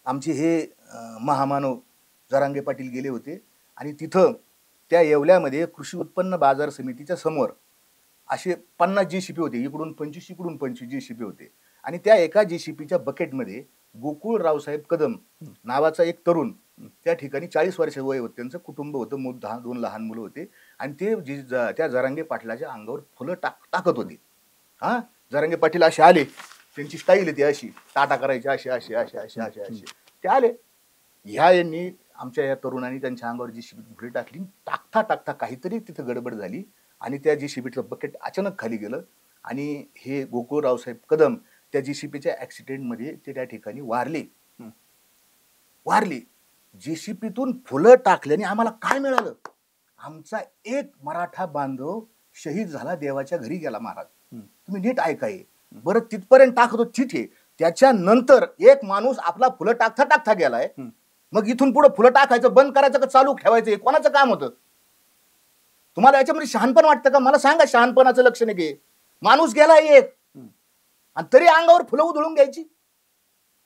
आमचे हे महामानव जरांगे पाटील गेले होते, आणि तिथं त्या येवल्यामध्ये कृषी उत्पन्न बाजार समितीच्या समोर असे 50 जेसीपी होते, इकडून 25 इकडून 25 जेसीपी होते. आणि त्या एका जेसीपीच्या बकेटमध्ये गोकुळ रावसाहेब कदम नावाचा एक तरुण, त्या ठिकाणी 40 वर्ष वय होते, त्यांचं कुटुंब होतं, 2 लहान मुलं होते, आणि ते त्या जरांगे पाटलाच्या अंगावर फुलं टाकत होते. हा जरांगे पाटील असे आले, त्यांची स्टाईल आहे ती अशी, टाटा करायची अशी अशी अशी अशी अशी अशी, ते आले. यांनी आमच्या या तरुणांनी त्यांच्या अंगावर जेसीबी फुले टाकली. टाकता टाकता काहीतरी तिथं गडबड झाली, आणि त्या जेसीबीचं बकेट अचानक खाली गेलं, आणि हे गोकुळ रावसाहेब कदम त्या जेसीपीच्या ऍक्सिडेंटमध्ये ते त्या ठिकाणी वारले. जेसीपीतून फुलं टाकल्याने आम्हाला काय मिळालं? आमचा एक मराठा बांधव शहीद झाला, देवाच्या घरी गेला. महाराज तुम्ही नीट ऐकाय बरं, तिथपर्यंत टाकत होत ठीक आहे. त्याच्यानंतर एक माणूस आपला फुलं टाकता टाकता गेलाय, मग इथून पुढे फुलं टाकायचं बंद करायचं का चालू ठेवायचं, हे कोणाचं काम होतं? तुम्हाला याच्यामध्ये शहाणपण वाटतं का? मला सांगा, शहाणपणाचं लक्षण आहे की माणूस गेला एक, आणि तरी अंगावर फुलं उधळून घ्यायची.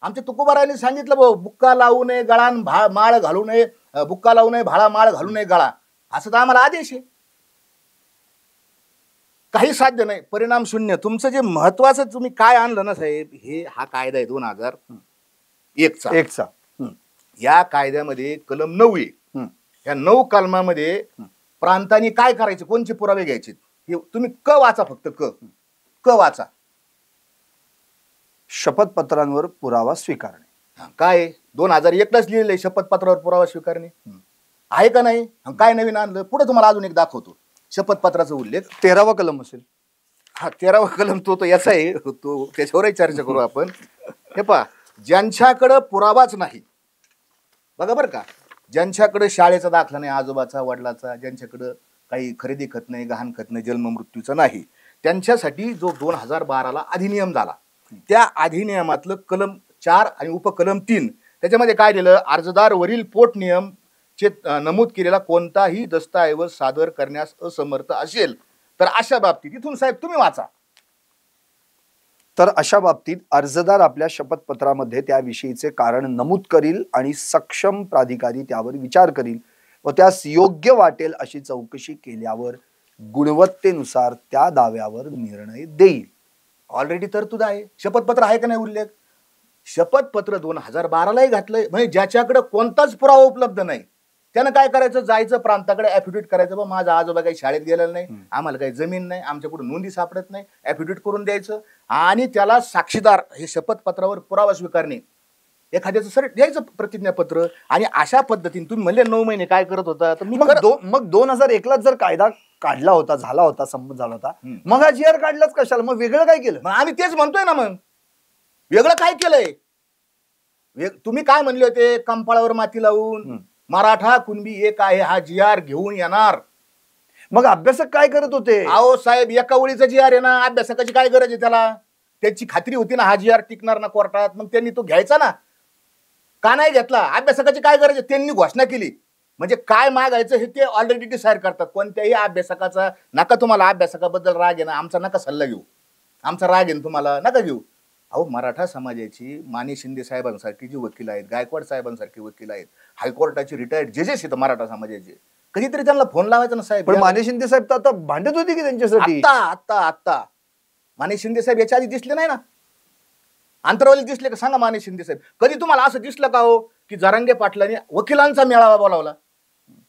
आमच्या तुकोबारायांनी सांगितलं, बुक्का लावू नये गळा माळ घालू नये, बुक्का लावू नये भाळा माळ घालू नये गळा, असं तर आम्हाला आदेश आहे. काही साध्य नाही, परिणाम शून्य. तुमचं जे महत्वाचं तुम्ही काय आणलं ना साहेब, हा कायदा आहे 2001चा. या कायद्यामध्ये कलम 9 आहे. या 9 कलमामध्ये प्रांतांनी काय करायचे, कोणते पुरावे घ्यायचे, हे तुम्ही वाचा, फक्त क वाचा. शपथपत्रांवर पुरावा स्वीकारणे. काय 2001लाच लिहिलंय शपथपत्रावर पुरावा स्वीकारणे, आहे का नाही? काय नवीन आणलं? पुढे तुम्हाला अजून एक दाखवतो शपथपत्राचा उल्लेख. 13वा कलम असेल. हा 13वा कलम तो याचा आहे, तो त्याच्यावरही चर्चा करू आपण. हे पहा, ज्यांच्याकडं पुरावाच नाही, बघा बरं का, ज्यांच्याकडे शाळेचा दाखला नाही, आजोबाचा वडिलाचा, ज्यांच्याकडं काही खरेदी खत नाही, गहाण खत नाही, जन्म मृत्यूचा नाही, त्यांच्यासाठी जो 2012ला अधिनियम झाला, त्या अधिनियमातलं कलम 4 आणि उपकलम 3 त्याच्यामध्ये काय दिलं? अर्जदार वरील पोटनियम चे नमूद केलेला कोणताही दस्तऐवज सादर करण्यास असमर्थ असेल तर अशा बाबतीत, इथून साहेब तुम्ही वाचा, तर अशा बाबतीत अर्जदार आपल्या शपथपत्रामध्ये त्याविषयीचे कारण नमूद करील आणि सक्षम प्राधिकारी त्यावर विचार करील व त्यास योग्य वाटेल अशी चौकशी केल्यावर गुणवत्तेनुसार त्या दाव्यावर निर्णय देईल. ऑलरेडी तरतूद आहे. शपथपत्र आहे का नाही उल्लेख? शपथपत्र 2012लाही घातलंय, म्हणजे ज्याच्याकडे कोणताच पुरावा उपलब्ध नाही त्यानं काय करायचं, जायचं प्रांताकडे, ऍफिडेव्हिट करायचं, बा माझा आजोबा काही शाळेत गेलेला नाही, आम्हाला काही जमीन नाही, आमच्याकडून नोंदी सापडत नाही, ऍफिडेव्हिट करून द्यायचं आणि त्याला साक्षीदार हे शपथपत्रावर पुरावा स्वीकारणे, एखाद्याचं सर द्यायचं प्रतिज्ञापत्र. आणि अशा पद्धतीने तुम्ही म्हणले 9 महिने काय करत होता, तर मी मग 2001लाच जर कायदा काढला होता, झाला होता, संमत झाला होता, मग हा GR काढलाच कशाला, मग वेगळं काय केलं? मग आम्ही तेच म्हणतोय ना, मग वेगळं काय केलंय? तुम्ही काय म्हणले होते, कंपाळावर माती लावून मराठा कुणबी एक आहे हा GR घेऊन येणार. मग अभ्यासक काय करत होते? अहो साहेब, एका ओळीचा GR आहे ना, अभ्यासकाची काय गरज आहे त्याला? त्याची खात्री होती ना हा GR टिकणार ना कोर्टात, मग त्यांनी तो घ्यायचा ना, का नाही घेतला? अभ्यासकाची काय गरज आहे? त्यांनी घोषणा केली म्हणजे काय मागायचं हे ते ऑलरेडी डिसाईड करतात. कोणत्याही अभ्यासकाचा नका तुम्हाला अभ्यासकाबद्दल राग आहे ना, आमचा नका सल्ला घेऊ, आमचा राग आहे तुम्हाला नका घेऊ. अहो मराठा समाजाची माने शिंदे साहेबांसारखी जी वकील आहेत, गायकवाड साहेबांसारखी वकील आहेत, हायकोर्टाचे रिटायर्ड जजेस आहेत मराठा समाजाचे, कधीतरी त्यांना फोन लावायचा ना साहेब. पण माने शिंदे साहेब तर आता भांडत होते की त्यांच्यासाठी. आता माने शिंदे साहेब याच्या आधी दिसले नाही ना, अंतरावली दिसले का सांगा माने शिंदे साहेब? कधी तुम्हाला असं दिसलं का हो की जरांगे पाटलांनी वकिलांचा मेळावा बोलावला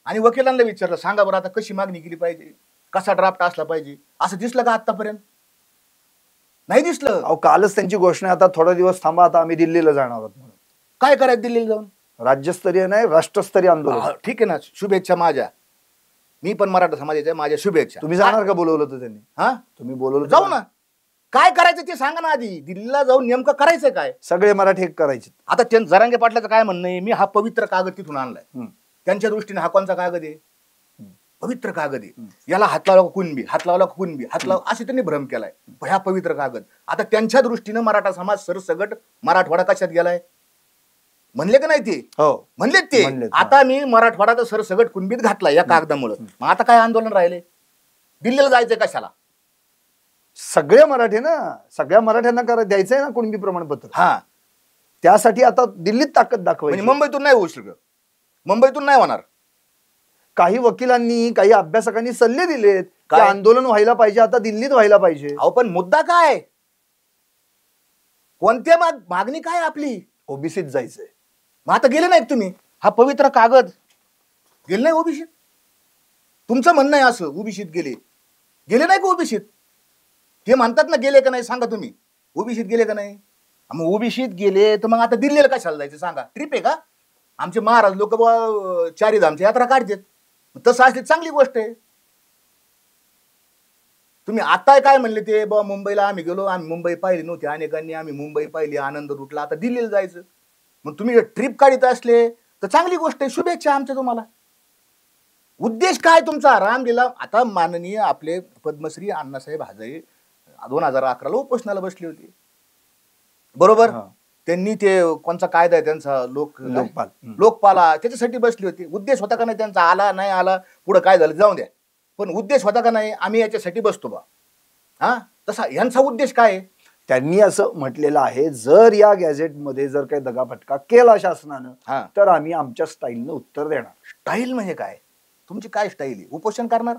आणि वकिलांना विचारलं सांगा बरं आता कशी मागणी केली पाहिजे, कसा ड्राफ्ट असला पाहिजे, असं दिसलं का आतापर्यंत? नाही दिसलं. अहो कालच त्यांची घोषणा, आता थोडा दिवस थांबा, आता आम्ही दिल्लीला जाणार आहोत म्हणून. काय करायचं दिल्लीला जाऊन? राज्यस्तरीय नाही, राष्ट्रस्तरीय आंदोलन. ठीक आहे ना, शुभेच्छा माझ्या, मी पण मराठा समाजाच्या, माझ्या शुभेच्छा. तुम्ही जाणार का? बोलवलं होतं त्यांनी. हा, तुम्ही बोलवलं? जाऊ ना. काय करायचं ते सांगा ना आधी. दिल्लीला जाऊन नेमकं करायचं काय? सगळे मराठी एक करायचे. आता जरांगे पाटलाचं काय म्हणणं आहे, मी हा पवित्र कागद तिथून आणलाय, त्यांच्या दृष्टीने हा कोणचा कागद आहे? पवित्र कागद आहे, याला हात लावला कुणबी, हात लावला कुणबी, हात लाव असे त्यांनी भ्रम केलाय. ह्या पवित्र कागद आता त्यांच्या दृष्टीनं मराठा समाज सरसगट मराठवाडा कशात गेलाय म्हणले का नाही? ते हो म्हणलेत ते. आता मी मराठवाडा तर सरसगट कुणबीत घातला या कागदामुळे. मग आता काय आंदोलन राहिले? दिल्लीला जायचंय कशाला? सगळे मराठी ना, सगळ्या मराठ्यांना द्यायचंय ना कुणबी प्रमाणपत्र. हा, त्यासाठी आता दिल्लीत ताकद दाखवायची. मुंबईतून नाही होऊ शकत, मुंबईतून नाही होणार. काही वकिलांनी, काही अभ्यासकांनी सल्ले दिलेत की आंदोलन व्हायला पाहिजे, आता दिल्लीत व्हायला पाहिजे. अहो पण मुद्दा काय? कोणत्या मागणी काय आपली? ओबीसीत जायचंय. मग आता गेले नाहीत तुम्ही, हा पवित्र कागद गेले नाही ओबीसीत? तुमचं म्हणणं आहे असं, ओबीसीत गेले नाही का ओबीसीत? ते म्हणतात ना गेले का नाही सांगा तुम्ही, ओबीसीत गेले का नाही? मग ओबीसीत गेले तर मग आता दिल्लीला कशाला जायचं सांगा? ट्रिप आहे का? आमचे महाराज लोक चारी धामची यात्रा काढतात, तसं असली चांगली गोष्ट आहे. तुम्ही आता काय म्हणले ते बा मुंबईला आम्ही गेलो, आम्ही मुंबई पाहिली नव्हती अनेकांनी, आम्ही मुंबई पाहिली, आनंद लुटला, आता दिल्लीला जायचं. मग तुम्ही ट्रिप काढत असले तर चांगली गोष्ट आहे, शुभेच्छा आमच्या तुम्हाला. उद्देश काय तुमचा? रामलीला. आता माननीय आपले पद्मश्री अण्णासाहेब हाजरे 2011ला उपोषणाला बसली होती, बरोबर? त्यांनी ते कोणचा कायदा आहे त्यांचा, लोकपाला, त्याच्यासाठी बसली होती. उद्देश होता का नाही त्यांचा? आला नाही आला, पुढे काय झालं जाऊ द्या, पण उद्देश होता का नाही आम्ही याच्यासाठी बसतो बा? हा, तसा यांचा उद्देश काय आहे? त्यांनी असं म्हटलेलं आहे, जर या गॅझेटमध्ये जर काही दगाफटका केला शासनानं तर आम्ही आमच्या स्टाईलनं उत्तर देणार. स्टाईल म्हणजे काय? तुमची काय स्टाईल आहे? उपोषण करणार?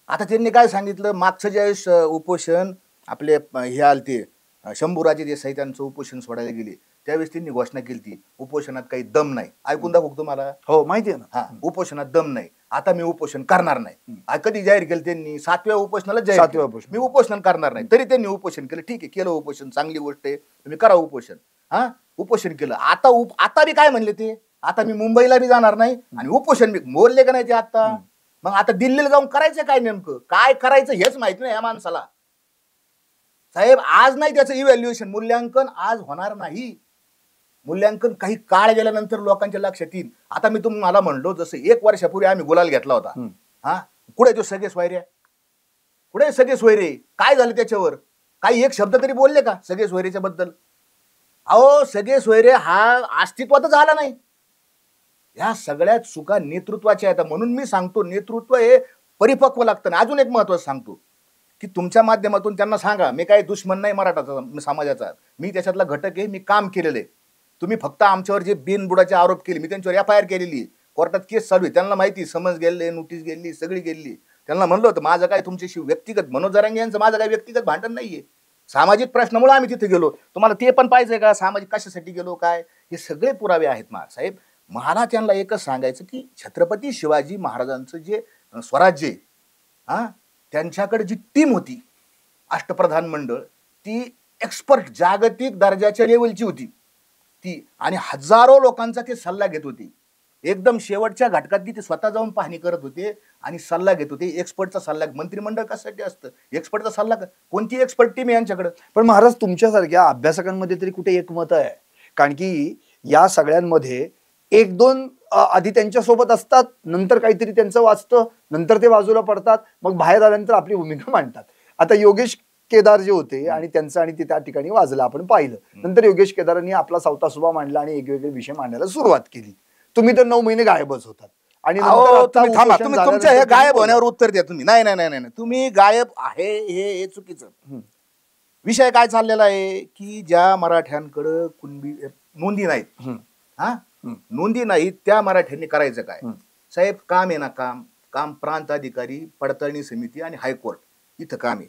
आता त्यांनी काय सांगितलं, मागचं जे उपोषण आपले हे आलते शंभूराजे देसाई, त्यांचं उपोषण सोडायला गेले त्यावेळेस त्यांनी घोषणा केली ती उपोषणात काही दम नाही. ऐकून दाखवू तुम्हाला? हो माहिती आहे ना. हा, उपोषणात दम नाही, आता मी उपोषण करणार नाही. कधी जाहीर केलं त्यांनी? 7व्या उपोषणाला जाहीर. 7व्या उपोषण मी उपोषण करणार नाही, तरी त्यांनी उपोषण केलं. ठीक आहे, केलं उपोषण, चांगली गोष्ट आहे, तुम्ही करा उपोषण. हा, उपोषण केलं. आता बी काय म्हणले ते? आता मी मुंबईला बी जाणार नाही आणि उपोषण बी मोरले का नाही ते आता? मग आता दिल्लीला जाऊन करायचं काय? नेमकं काय करायचं हेच माहित नाही या माणसाला. साहेब आज नाही त्याचं इव्हॅल्युएशन, मूल्यांकन आज होणार नाही. मूल्यांकन काही काळ गेल्यानंतर लोकांच्या लक्षात येईल. आता मी तुम्हाला म्हणलो जसं 1 वर्षापूर्वी आम्ही गुलाल घेतला होता, हा, कुठे तो सगळे सोयरे? कुठे सगळे सोयरे? काय झालं त्याच्यावर? काही एक शब्द तरी बोलले का सगळे सोयरेच्या बद्दल? अहो सगळे सोयरे हा अस्तित्वातच आला नाही. या सगळ्यात चुका नेतृत्वाच्या आहेत. म्हणून मी सांगतो नेतृत्व हे परिपक्व लागतं. अजून एक महत्वाचं सांगतो की तुमच्या माध्यमातून त्यांना सांगा, मी काही दुश्मन नाही मराठा समाजाचा, मी त्याच्यातला घटक आहे, मी काम केलेलं आहे. तुम्ही फक्त आमच्यावर जे बिनबुडाचे आरोप केले, मी त्यांच्यावर FIR केलेली, कोर्टात केस चालू आहे, त्यांना माहिती, समज गेले, नोटीस गेली, सगळी गेली. त्यांना म्हणलं होतं माझं काय तुमच्याशी व्यक्तिगत, मनोज जरांगे यांचं माझं काय व्यक्तिगत भांडण नाहीये, सामाजिक प्रश्नामुळे आम्ही तिथे गेलो. तुम्हाला ते पण पाहिजे का? सामाजिक कशासाठी गेलो काय? हे सगळे पुरावे आहेत साहेब. मला त्यांना एकच सांगायचं की छत्रपती शिवाजी महाराजांचं जे स्वराज्य आहे, हा, त्यांच्याकडे जी टीम होती अष्टप्रधान मंडळ, ती एक्सपर्ट जागतिक दर्जाच्या लेवलची होती ती, आणि हजारो लोकांचा ते सल्ला घेत होती. एकदम शेवटच्या घटकातली ते स्वतः जाऊन पाहणी करत होते आणि सल्ला घेत होते. एक्सपर्टचा सल्ला, मंत्रिमंडळ कशासाठी असतं, एक्सपर्टचा सल्ला, कोणती एक्सपर्ट टीम आहे यांच्याकडे. पण महाराज तुमच्यासारख्या अभ्यासकांमध्ये तरी कुठे एकमत आहे? कारण की या सगळ्यांमध्ये एक दोन आधी त्यांच्या सोबत असतात, नंतर काहीतरी त्यांचं वाचतं, नंतर ते बाजूला पडतात, मग बाहेर आल्यानंतर आपली भूमिका मांडतात. आता योगेश केदार जे होते आणि त्यांचं आणि ते त्या ठिकाणी वाजलं, आपण पाहिलं. नंतर योगेश केदारांनी आपला सावता सुभा मांडला आणि वेगवेगळे विषय मांडायला सुरुवात केली. तुम्ही तर 9 महिने गायबच होतात. आणि तुम्ही तुमच्या हे गायब होण्यावर उत्तर द्या तुम्ही. नाही नाही नाही नाही, तुम्ही गायब आहे हे चुकीचं. विषय काय चाललेला आहे की ज्या मराठ्यांकडे कुणबी नोंदी नाहीत, हा, नोंदी नाहीत, त्या मराठ्यांनी करायचं काय साहेब? काम आहे ना, काम प्रांत अधिकारी, पडताळणी समिती आणि हायकोर्ट, इथं काम आहे.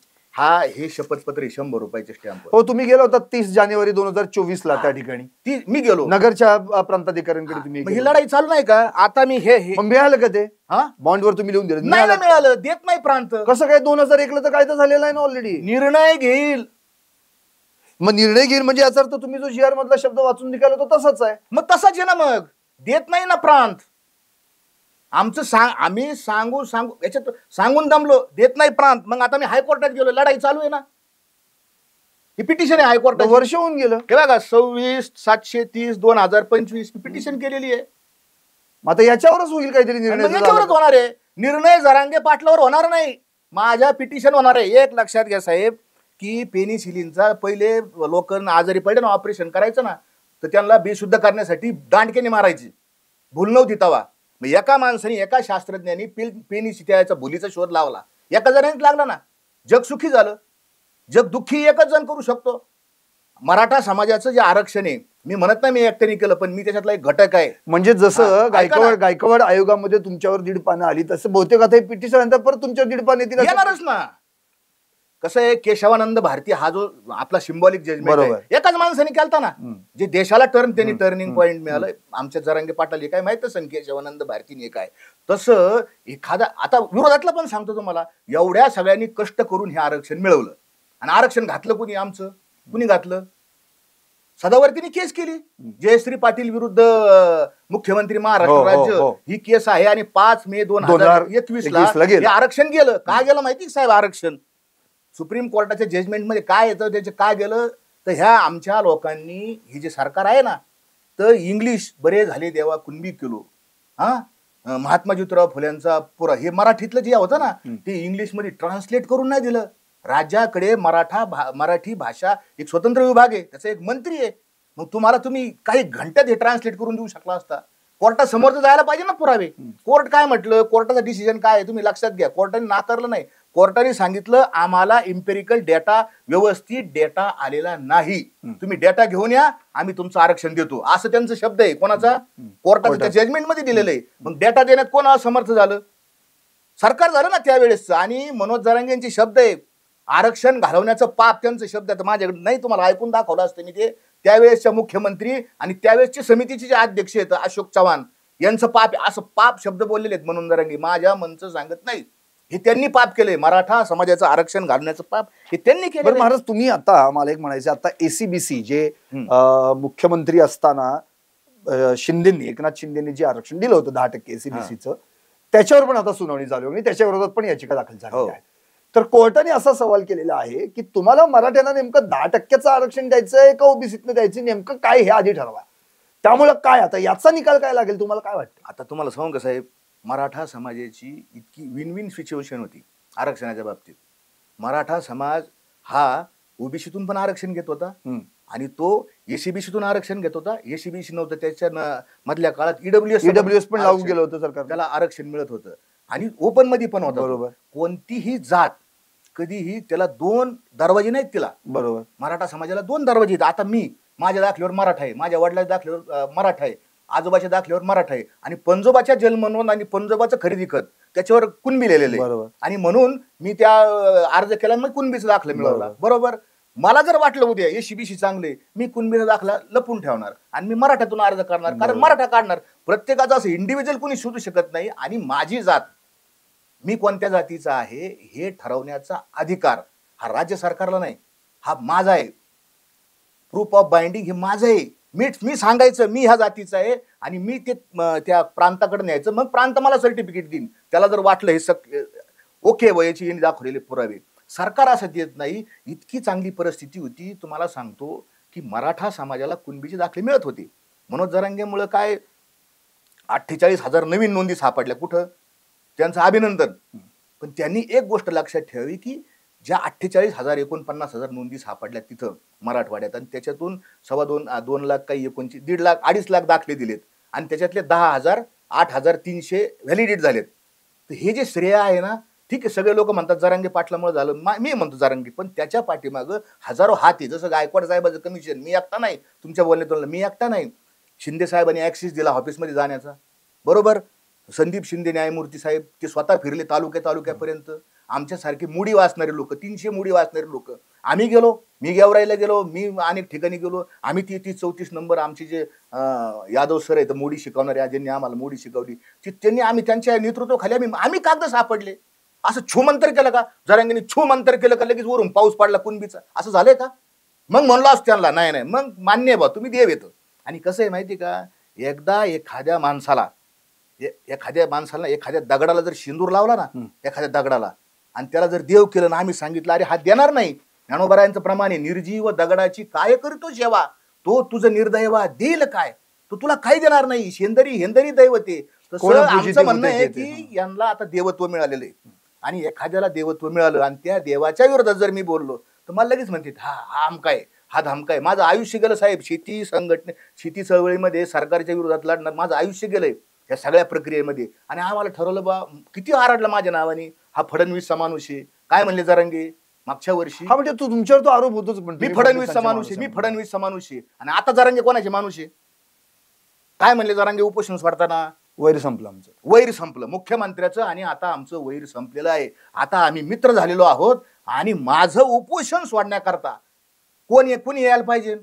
हे शपथपत्र 100 रुपयाचे स्टॅम्प. हो, तुम्ही गेला होता 30 जानेवारी 2024 ला त्या ठिकाणी. ती मी गेलो नगरच्या प्रांताधिकाऱ्यांकडे. तुम्ही ही लढाई चालू नाही का आता? मी हे मिळालं का ते? हा, बॉन्डवर तुम्ही लिहून दिलं? नाही मिळालं, देत नाही प्रांत. कसं काय? 2001 ला तर कायदा झालेला आहे ना ऑलरेडी. निर्णय घेईल. मग निर्णय घेईल म्हणजे याचा अर्थ तुम्ही जो GR मधला शब्द वाचून निघाला तो तसाच आहे. मग तसाच आहे ना, मग देत नाही ना प्रांत. आमचं आम्ही सांगू याच्यात सांगून दमलो, देत नाही प्रांत. मग आता मी हायकोर्टात गेलो, लढाई चालू आहे ना. ही पिटिशन आहे हायकोर्टात, वर्ष होऊन गेलं. हे बघा 26/730/2025 पिटिशन केलेली आहे. आता याच्यावरच होईल काहीतरी निर्णय. याच्यावरच होणार आहे निर्णय. जरांगे पाटलावर होणार नाही, माझ्या पिटिशन होणार आहे. एक लक्षात घ्या साहेब की पेनिसिलिनचा पहिले लोकांना आजारी पडले ना, ऑपरेशन करायचं ना, तर त्यांना बेशुद्ध करण्यासाठी दांडकेने मारायची, भूल नव्हती तवा. मग एका माणसाने, एका शास्त्रज्ञानी पेनिसिलिनचा भुलीचा शोध लावला, एका जणांनीच लागला ना, जग सुखी झालं. जग दुःखी एकच जण करू शकतो. मराठा समाजाचं जे आरक्षण आहे, मी म्हणत नाही मी एकट्याने केलं, पण मी त्याच्यातला एक घटक आहे. म्हणजे जसं गायकवाड आयोगामध्ये तुमच्यावर 1.5 पानं आली, तसं बहुतेक आता पिटिशन नंतर परत तुमच्यावर 1.5 पानं येणारच ना. कसं आहे, केशवानंद भारती हा जो आपला सिम्बॉलिक जजमेंट आहे, एकाच माणसाने केलता ना, जे देशाला टर्निंग पॉइंट मिळालं. आमच्या जरांगे पाटील हे काय माहित असेल केशवानंद भारतीने काय. तसं एखादा, आता विरोधातलं पण सांगतो तुम्हाला, एवढ्या सगळ्यांनी कष्ट करून हे आरक्षण मिळवलं, आणि आरक्षण घातलं कुणी? आमचं. कुणी घातलं? सदावर्तीने केस केली, जयश्री पाटील विरुद्ध मुख्यमंत्री महाराष्ट्र राज्य, ही केस आहे. आणि 5 मे 2021 ला हे आरक्षण गेलं. का गेलं माहिती साहेब? आरक्षण सुप्रीम कोर्टाच्या जजमेंट मध्ये काय येतं, त्याचे काय गेलं तर ह्या आमच्या लोकांनी, हे जे सरकार आहे ना, तर इंग्लिश बरे झाले देवा कुणबी केलो, हा, महात्मा ज्योतिराव फुल्यांचा पुरा, हे मराठीतलं जे होतं ना, ते इंग्लिश मध्ये ट्रान्सलेट करून नाही दिलं. राज्याकडे मराठी भाषा एक स्वतंत्र विभाग आहे, त्याचा एक मंत्री आहे. मग तुम्ही काही घंट्यात हे ट्रान्सलेट करून देऊ शकला असता. कोर्टासमोर तर जायला पाहिजे ना पुरावे. कोर्ट काय म्हटलं, कोर्टाचा डिसिजन काय आहे तुम्ही लक्षात घ्या. कोर्टाने नाकारलं नाही, कोर्टाने सांगितलं आम्हाला इम्पेरिकल डेटा, व्यवस्थित डेटा आलेला नाही, तुम्ही डेटा घेऊन या, आम्ही तुमचं आरक्षण देतो, असं त्यांचा शब्द आहे. कोणाचा? कोर्टाच्या जजमेंट मध्ये दिलेलं आहे. मग डेटा देण्यात कोण असमर्थ झालं? सरकार झालं ना त्यावेळेस. आणि मनोज जरांगे यांचे शब्द आहे, आरक्षण घालवण्याचं पाप त्यांचं शब्द आहे. माझ्याकडे नाही, तुम्हाला ऐकून दाखवलं असतं मी ते. त्यावेळेसच्या मुख्यमंत्री आणि त्यावेळेसचे समितीचे जे अध्यक्ष आहेत अशोक चव्हाण यांचं पाप, असं पाप शब्द बोललेले आहेत मनोज जरांगे. माझ्या मनचं सांगत नाही, हे त्यांनी पाप केलंय. मराठा समाजाचं आरक्षण घालण्याचं पाप हे त्यांनी केलं. महाराज तुम्ही आता मला एक म्हणायचं, आता ACBC जे मुख्यमंत्री असताना शिंदेनी, एकनाथ शिंदेनी जे आरक्षण दिलं होतं 10% ACBCचं, त्याच्यावर पण आता सुनावणी झाली आणि त्याच्या विरोधात पण याचिका दाखल झाली आहे. तर कोर्टाने असा सवाल केलेला आहे की तुम्हाला मराठ्यांना नेमकं 10%चं आरक्षण द्यायचंय का ओबीसीतनं द्यायचं, नेमकं काय हे आधी ठरवा. त्यामुळे काय आता याचा निकाल काय लागेल तुम्हाला काय वाटतं? आता तुम्हाला सांगू का साहेब, मराठा समाजाची इतकी विन विन सिच्युएशन होती आरक्षणाच्या बाबतीत. मराठा समाज हा ओबीसीतून पण आरक्षण घेत होता आणि तो ACBCतून आरक्षण घेत होता. ACBC नव्हतं त्याच्या मधल्या काळात EWS पण लागू केलं होतं सरकार, त्याला आरक्षण मिळत होतं. आणि ओपन मध्ये पण होतं. बरोबर. कोणतीही जात कधीही त्याला 2 दरवाजे नाहीत तिला. बरोबर. मराठा समाजाला 2 दरवाजे आहेत. आता मी माझ्या दाखल्यावर मराठा आहे, माझ्या वडिलांच्या दाखल्यावर मराठा आहे, आजोबाच्या दाखल्यावर मराठा आहे, आणि पंजोबाच्या जन्म नोंद आणि पंजोबाचं खरेदी खत त्याच्यावर कुणबी लिहिलेलं आहे. आणि म्हणून मी त्या अर्ज केला, मग कुणबीचं दाखलं मिळवला. बरोबर. मला जर वाटलं उद्या एसीबीसी चांगले, मी कुणबीचा दाखला लपून ठेवणार आणि मी मराठ्यातून अर्ज करणार, कारण मराठा काढणार. प्रत्येकाचा असं इंडिव्हिज्युअल कोणी शोधू शकत नाही. आणि माझी जात, मी कोणत्या जातीचा आहे हे ठरवण्याचा अधिकार हा राज्य सरकारला नाही, हा माझा आहे. प्रूफ ऑफ बाइंडिंग हे माझं आहे. मी सांगायचं मी ह्या जातीचा आहे आणि मी ते त्या प्रांताकडे न्यायचं, मग प्रांत मला सर्टिफिकेट देईन. त्याला जर वाटलं हे ओके वयाची दाखवलेले पुरावे. सरकार असं देत नाही. इतकी चांगली परिस्थिती होती, तुम्हाला सांगतो की मराठा समाजाला कुणबीचे दाखले मिळत होते. मनोज जरांगेमुळे काय 48,000 नवीन नोंदी सापडल्या. कुठं? त्यांचं अभिनंदन. पण त्यांनी एक गोष्ट लक्षात ठेवावी की ज्या 48,000 49,000 नोंदी सापडल्या तिथं मराठवाड्यात, आणि त्याच्यातून 2.25 लाख काही 1.5 लाख 2.5 लाख दाखले दिलेत आणि त्याच्यातले 10,000 8,300 व्हॅलिडेट झालेत. तर हे जे श्रेय आहे ना, ठीक आहे, सगळे लोक म्हणतात जरांगे पाटलामुळे झालं, मी म्हणतो जरांगे, पण त्याच्या पाठीमागं हजारो हात आहे. जसं गायकवाड साहेबाचं कमिशन, मी एकटा नाही, तुमच्या बोलण्यातून मी एकटा नाही. शिंदे साहेबांनी ऍक्सेस दिला ऑफिसमध्ये जाण्याचा, बरोबर. संदीप शिंदे न्यायमूर्ती साहेब ते स्वतः फिरले तालुक्यापर्यंत. आमच्यासारखे मुडी वाचणारे लोक, 300 मुडी वाचणारे लोक, आम्ही गेलो. मी गेवराईला गेलो, मी अनेक ठिकाणी गेलो. आम्ही 33-34 नंबर आमचे जे यादव सर आहेत मोडी शिकवणारे, ज्यांनी आम्हाला मोडी शिकवली, त्यांनी आम्ही त्यांच्या नेतृत्वाखाली आम्ही कागद सापडले. असं छूमंतर केलं का? जरांगेने छूमंतर केलं का लगेच वरून पाऊस पडला कुणबीचा? असं झालंय का? मग म्हणलो असं त्यांना, नाही मग मान्य बा, तुम्ही देव येतं. आणि कसं आहे माहिती का, एकदा एखाद्या माणसाला एखाद्या दगडाला जर शिंदूर लावला ना, एखाद्या दगडाला, आणि त्याला जर देव केलं ना, आम्ही सांगितलं अरे हा देणार नाही. ज्ञानोबरायांचं प्रमाणे निर्जीव दगडाची काय करतो सेवा, तो तुझं निर्दैवा देईल काय, तो तुला काही देणार नाही. हेंदरी दैवते. तसं आमचं म्हणणं आहे की यांना आता देवत्व मिळालेलं आहे, आणि एखाद्याला देवत्व मिळालं आणि त्या देवाच्या विरोधात जर मी बोललो तर मला लगेच म्हणते हा आमकाय, हा धमकाय. माझं आयुष्य गेलं साहेब शेती चळवळीमध्ये सरकारच्या विरोधात लढणार, माझं आयुष्य गेलंय या सगळ्या प्रक्रियेमध्ये. आणि आम्हाला ठरवलं बा, किती आरडला माझ्या नावाने, हा फडणवीसचा माणूस आहे. काय म्हणले जरांगे मागच्या वर्षी? हा म्हणजे तुमच्यावर तो आरोप होतोच, मी फडणवीसचा माणूस आहे. आणि आता जरांगे कोणाचे माणूस आहे? काय म्हणले जरांगे उपोषण सोडताना? वैर संपलं आमचं, वैर संपलं मुख्यमंत्र्याचं. आणि आता आमचं वैर संपलेलं आहे. आता आम्ही मित्र झालेलो आहोत. आणि माझं उपोषण सोडण्याकरता कोणी यायला पाहिजे?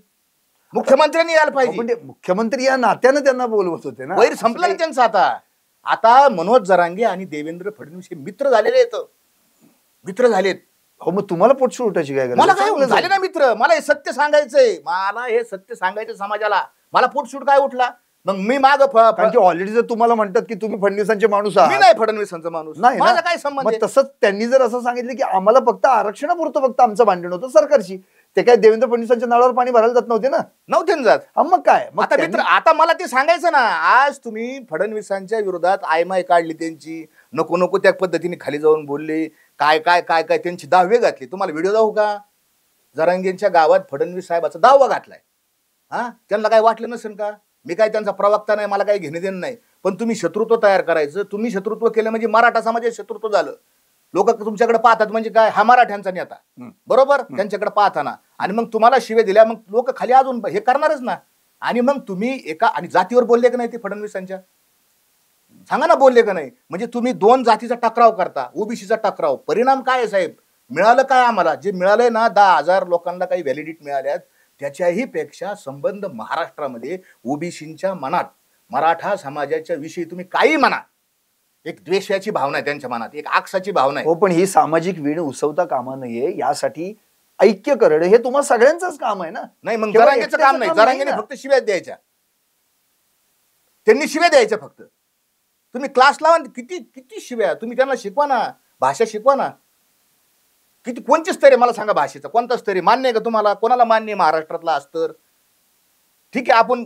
मुख्यमंत्र्यांनी यायला पाहिजे. म्हणजे मुख्यमंत्री या नात्यानं त्यांना बोलवत होते ना. वैर संपलं ना त्यांचं. आता मनोज जरांगे आणि देवेंद्र फडणवीस हे मित्र झालेत. हो, मग तुम्हाला पोटसूळ उठायची काय? मला काय झाले ना मित्र, मला हे सत्य सांगायचंय, समाजाला. मला पोटसूट काय उठला? मग मी ऑलरेडी जर तुम्हाला म्हणतात की तुम्ही फडणवीसांचे माणूस आहात. मी नाही फडणवीसांचा माणूस, नाही. माझा काय संबंध? तसंच त्यांनी जर असं सांगितलं की आम्हाला फक्त आरक्षणापुरतं फक्त आमचं भांडण होतं सरकारशी, ते काय देवेंद्र फडणवीसांच्या नावावर पाणी भरायला जात नव्हते ना जात. मग काय आता मित्र, आता मला ते सांगायचं ना, आज तुम्ही फडणवीसांच्या विरोधात आयमाय काढली त्यांची, नको त्या पद्धतीने खाली जाऊन बोलले, काय काय काय काय त्यांची दावे घातली. तुम्हाला व्हिडिओ दाखवू का? जरांगेंच्या गावात फडणवीस साहेबाचा दावा घातलाय. त्यांना काय वाटलं नसेल का? मी काय त्यांचा प्रवक्ता नाही, मला काही घेणे देणं नाही. पण तुम्ही शत्रुत्व तयार करायचं. तुम्ही शत्रुत्व केलं म्हणजे मराठा समाजाचे शत्रुत्व झालं. लोक तुमच्याकडे पाहतात म्हणजे काय, हा मराठ्यांचा नेता, बरोबर, त्यांच्याकडे पाहताना. आणि मग तुम्हाला शिवे दिल्या, मग लोक खाली अजून हे करणारच ना. आणि मग तुम्ही आणि जातीवर बोलले का नाही ते फडणवीसांच्या? सांगा ना, बोलले का नाही? म्हणजे तुम्ही 2 जातीचा टकराव करता, ओबीसीचा टकराव. परिणाम काय आहे साहेब? मिळालं काय आम्हाला? जे मिळालंय ना, 10,000 लोकांना काही व्हॅलिडिटी मिळाल्यात, त्याच्याही पेक्षा संबंध महाराष्ट्रामध्ये ओबीसींच्या मनात, मराठा समाजाच्या विषयी तुम्ही काही म्हणा, एक द्वेषाची भावना आहे त्यांच्या मनात, एक आक्षाची भावना आहे. हो, पण ही सामाजिक वीण उसवता कामा नये. यासाठी ऐक्य करणं हे तुम्हा सगळ्यांचंच काम आहे ना. नाही, मग जरांगेचं काम नाही. जरांगेने फक्त शिव्या द्यायच्या, त्यांनी शिव्या द्यायच्या फक्त. तुम्ही क्लास लावा, किती शिव्या तुम्ही त्यांना शिकवा ना, भाषा शिकवा ना. कोणची स्तर आहे मला सांगा भाषेचा? कोणता स्तर आहे? मान्य आहे का तुम्हाला? कोणाला मान्य आहे महाराष्ट्रातला अस्तर? ठीक आहे, आपण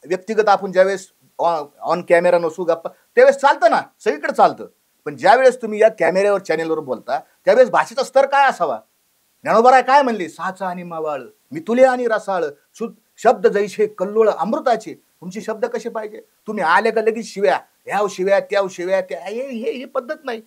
व्यक्तिगत आपण ज्यावेळेस ऑन कॅमेरा नसू गप्पा, त्यावेळेस चालतं ना, सगळीकडे चालतं. पण ज्यावेळेस तुम्ही या कॅमेऱ्यावर चॅनेलवर बोलता त्यावेळेस भाषेचा स्तर काय असावा? ज्ञानोबराय काय म्हणले? साचा आणि मावाळ, मितुले आणि रसाळ, शब्द जैसे कल्लोळ अमृताचे. तुमचे शब्द कसे पाहिजे? तुम्ही आले का लगेच शिव्या, ह्याव शिव्या, त्याव शिव्या, हे पद्धत नाही.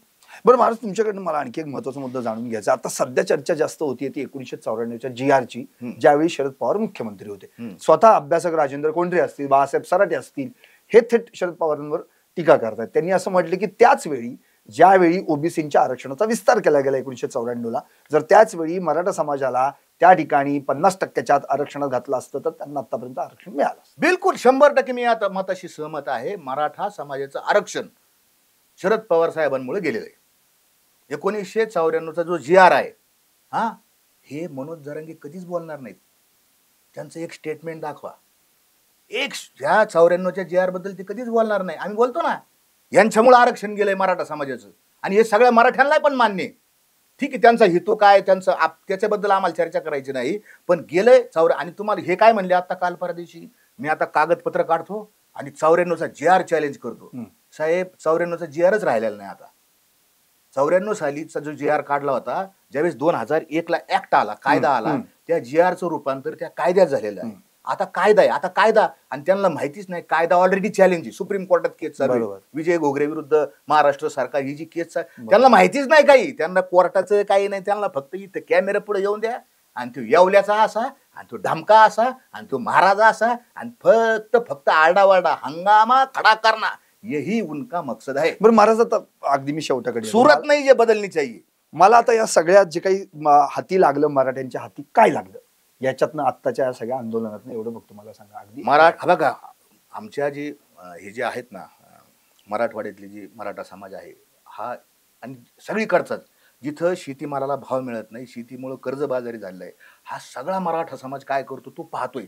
बरं महाराज, तुमच्याकडनं मला आणखी एक महत्वाचा मुद्दा जाणून घ्यायचा. आता सध्या चर्चा जास्त होतीये ती 1994च्या GR ची, ज्यावेळी शरद पवार मुख्यमंत्री होते. स्वतः अभ्यासक राजेंद्र कोंढरे असतील, बाळासाहेब सराटे असतील, हे थेट शरद पवारांवर टीका करतात. त्यांनी असं म्हटलं की त्याच वेळी ज्यावेळी ओबीसीच्या आरक्षणाचा विस्तार केला गेला 1994ला, जर त्याच वेळी मराठा समाजाला त्या ठिकाणी 50% आरक्षणात घातलं असतं तर त्यांना आतापर्यंत आरक्षण मिळालं असतं. बिलकुल 100% मी आता मताशी सहमत आहे. मराठा समाजाचं आरक्षण शरद पवार साहेबांमुळे गेलेलं आहे. 1994चा जो GR आहे, हा, हे मनोज जरांगे कधीच बोलणार नाहीत. त्यांचं एक स्टेटमेंट दाखवा. एक ह्या 94च्या GR बद्दल ते कधीच बोलणार नाही. आम्ही बोलतो ना, यांच्यामुळे आरक्षण गेलंय मराठा समाजाचं, आणि हे सगळ्या मराठ्यांना पण मान्य आहे. ठीक आहे, त्यांचा हेतू काय, त्यांचं त्याच्याबद्दल आम्हाला चर्चा करायची नाही, पण गेलंय 94. आणि तुम्हाला हे काय म्हणले आता काल परवा दिवशी, मी आता कागदपत्र काढतो आणि 94चा GR चॅलेंज करतो. साहेब, 94चा GRच राहिलेला नाही आता. 94 सालीचा जो GR काढला होता, ज्यावेळेस 2001ला ऍक्ट आला, कायदा आला, त्या GRचं रूपांतर त्या कायद्यात झालेलं आहे. आता कायदा आहे, आता कायदा, आणि त्यांना माहितीच नाही कायदा ऑलरेडी चॅलेंज आहे. सुप्रीम कोर्टात केस चालू आहे विजय घोगरे विरुद्ध महाराष्ट्र सरकार, ही जी केस त्यांना माहितीच नाही काही, त्यांना कोर्टाचं काही नाही, त्यांना फक्त इथं कॅमेरा पुढे येऊन द्या, आणि तो येवल्याचा असा, आणि तो ढमका असा, आणि तो महाराजा असा, आणि फक्त आरडावारडा, हंगामा खडा करना, यही उनका मकसद आहे. बरं महाराज, आता अगदी मी शेवटाकडे सूरत नाही जे बदलनी चाहिए. मला आता या सगळ्यात जे काही हाती लागलं, मराठ्यांच्या हाती काय लागलं याच्यातनं, आत्ताच्या या सगळ्या आंदोलनातनं, एवढं बघतो मला सांगा. अगदी बघा, आमच्या जे हे जे आहेत ना, मराठवाड्यातले जे मराठा समाज आहे हा, आणि सगळीकडचाच, जिथं शेतीमालाला भाव मिळत नाही, शेतीमुळे कर्जबाजारी झालेला आहे, हा सगळा मराठा समाज काय करतो तो पाहतोय.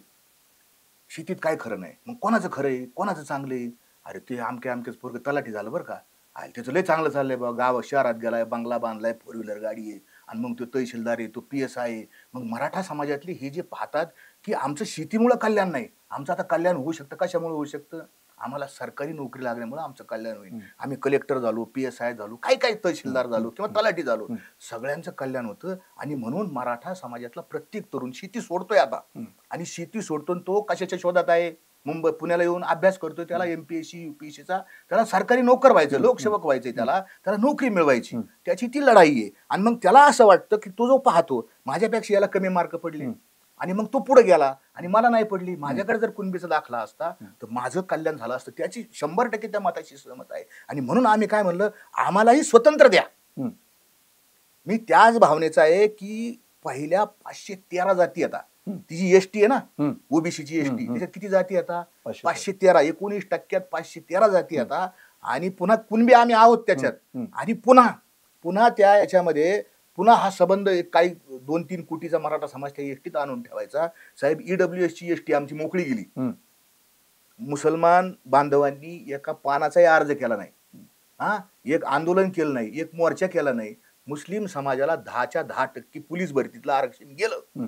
शेतीत काय खरं नाही, मग कोणाचं खरं आहे, कोणाचं चांगलं आहे? अरे ते आमकेच पोरग तलाठी झालं बरं का, अरे त्याचं लय चांगलं चाललंय बा, गाव शहरात गेलाय, बंगला बांधलाय, 4 व्हीलर गाडी आहे, आणि मग तो तहसीलदार आहे, तो PS आहे. मग मराठा समाजातली हे जे पाहतात की आमचं शेतीमुळे कल्याण नाही, आमचं आता कल्याण होऊ शकतं, कशामुळे होऊ शकतं, आम्हाला सरकारी नोकरी लागल्यामुळे आमचं कल्याण होईल, आम्ही कलेक्टर झालो, PSI झालो, काही तहसीलदार झालो किंवा तलाठी झालो, सगळ्यांचं कल्याण होतं. आणि म्हणून मराठा समाजातला प्रत्येक तरुण शेती सोडतोय आता, आणि शेती सोडतो तो कशाच्या शोधात आहे, मुंबई पुण्याला येऊन अभ्यास करतोय, त्याला MPSC UPSCचा, त्याला सरकारी नोकर व्हायचं, लोकसेवक व्हायचंय, त्याला नोकरी मिळवायची, त्याची ती लढाई आहे. आणि मग त्याला असं वाटतं की तो जो पाहतो माझ्यापेक्षा याला कमी मार्क पडले, आणि मग तो पुढे गेला आणि मला नाही पडली, माझ्याकडे जर कुणबीचा दाखला असता तर माझं कल्याण झालं असतं, त्याची 100% त्या मताशी सहमत आहे. आणि म्हणून आम्ही काय म्हणलं, आम्हालाही स्वतंत्र द्या. मी त्याच भावनेचा आहे की पहिल्या 513 जाती आता, ती जी ST आहे ना, ओबीसीची ST, त्याच्यात किती जाती आता? 513. 19% 513 जाती आता, आणि पुन्हा कुणबी आम्ही आहोत त्याच्यात, आणि पुन्हा त्या याच्यामध्ये पुन्हा हा संबंध काही 2-3 कोटीचा मराठा समाज त्या STत आणून ठेवायचा. साहेब, EWS ची ST आमची मोकळी गेली, मुसलमान बांधवांनी एका पानाचाही अर्ज केला नाही, हा, एक आंदोलन केलं नाही, एक मोर्चा केला नाही. मुस्लिम समाजाला 10च्या 10% पोलीस भरतीतलं आरक्षण गेलं.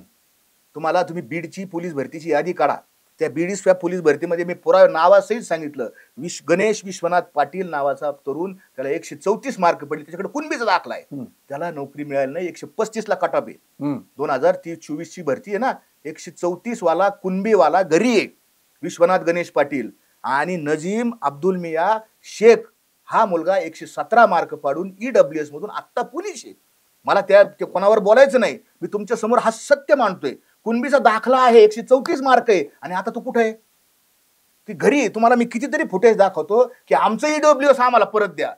तुम्ही बीडची पोलीस भरतीची यादी काढा, त्या बीडी स्वॅप पोलीस भरतीमध्ये मी पुरा नावासहित सांगितलं, गणेश विश्वनाथ पाटील नावाचा तरुण, त्याला 134 मार्क पडले, त्याच्याकडे कुणबीचा दाखला आहे, त्याला नोकरी मिळाली नाही. 135ला कट ऑफ आहे. 2024ची भरती आहे ना, 134 वाला कुणबीवाला घरी आहे, विश्वनाथ गणेश पाटील. आणि नजीम अब्दुल मिया शेख हा मुलगा 117 मार्क पाडून EWS मधून आत्ता पोलीस आहे. मला त्या कोणावर बोलायचं नाही, मी तुमच्या समोर हा सत्य मांडतोय. कुणबीचा दाखला आहे, 134 मार्क आहे, आणि आता तो कुठे आहे? ती घरी. तुम्हाला मी कितीतरी फुटेज दाखवतो की आमचं EWS आम्हाला परत द्या,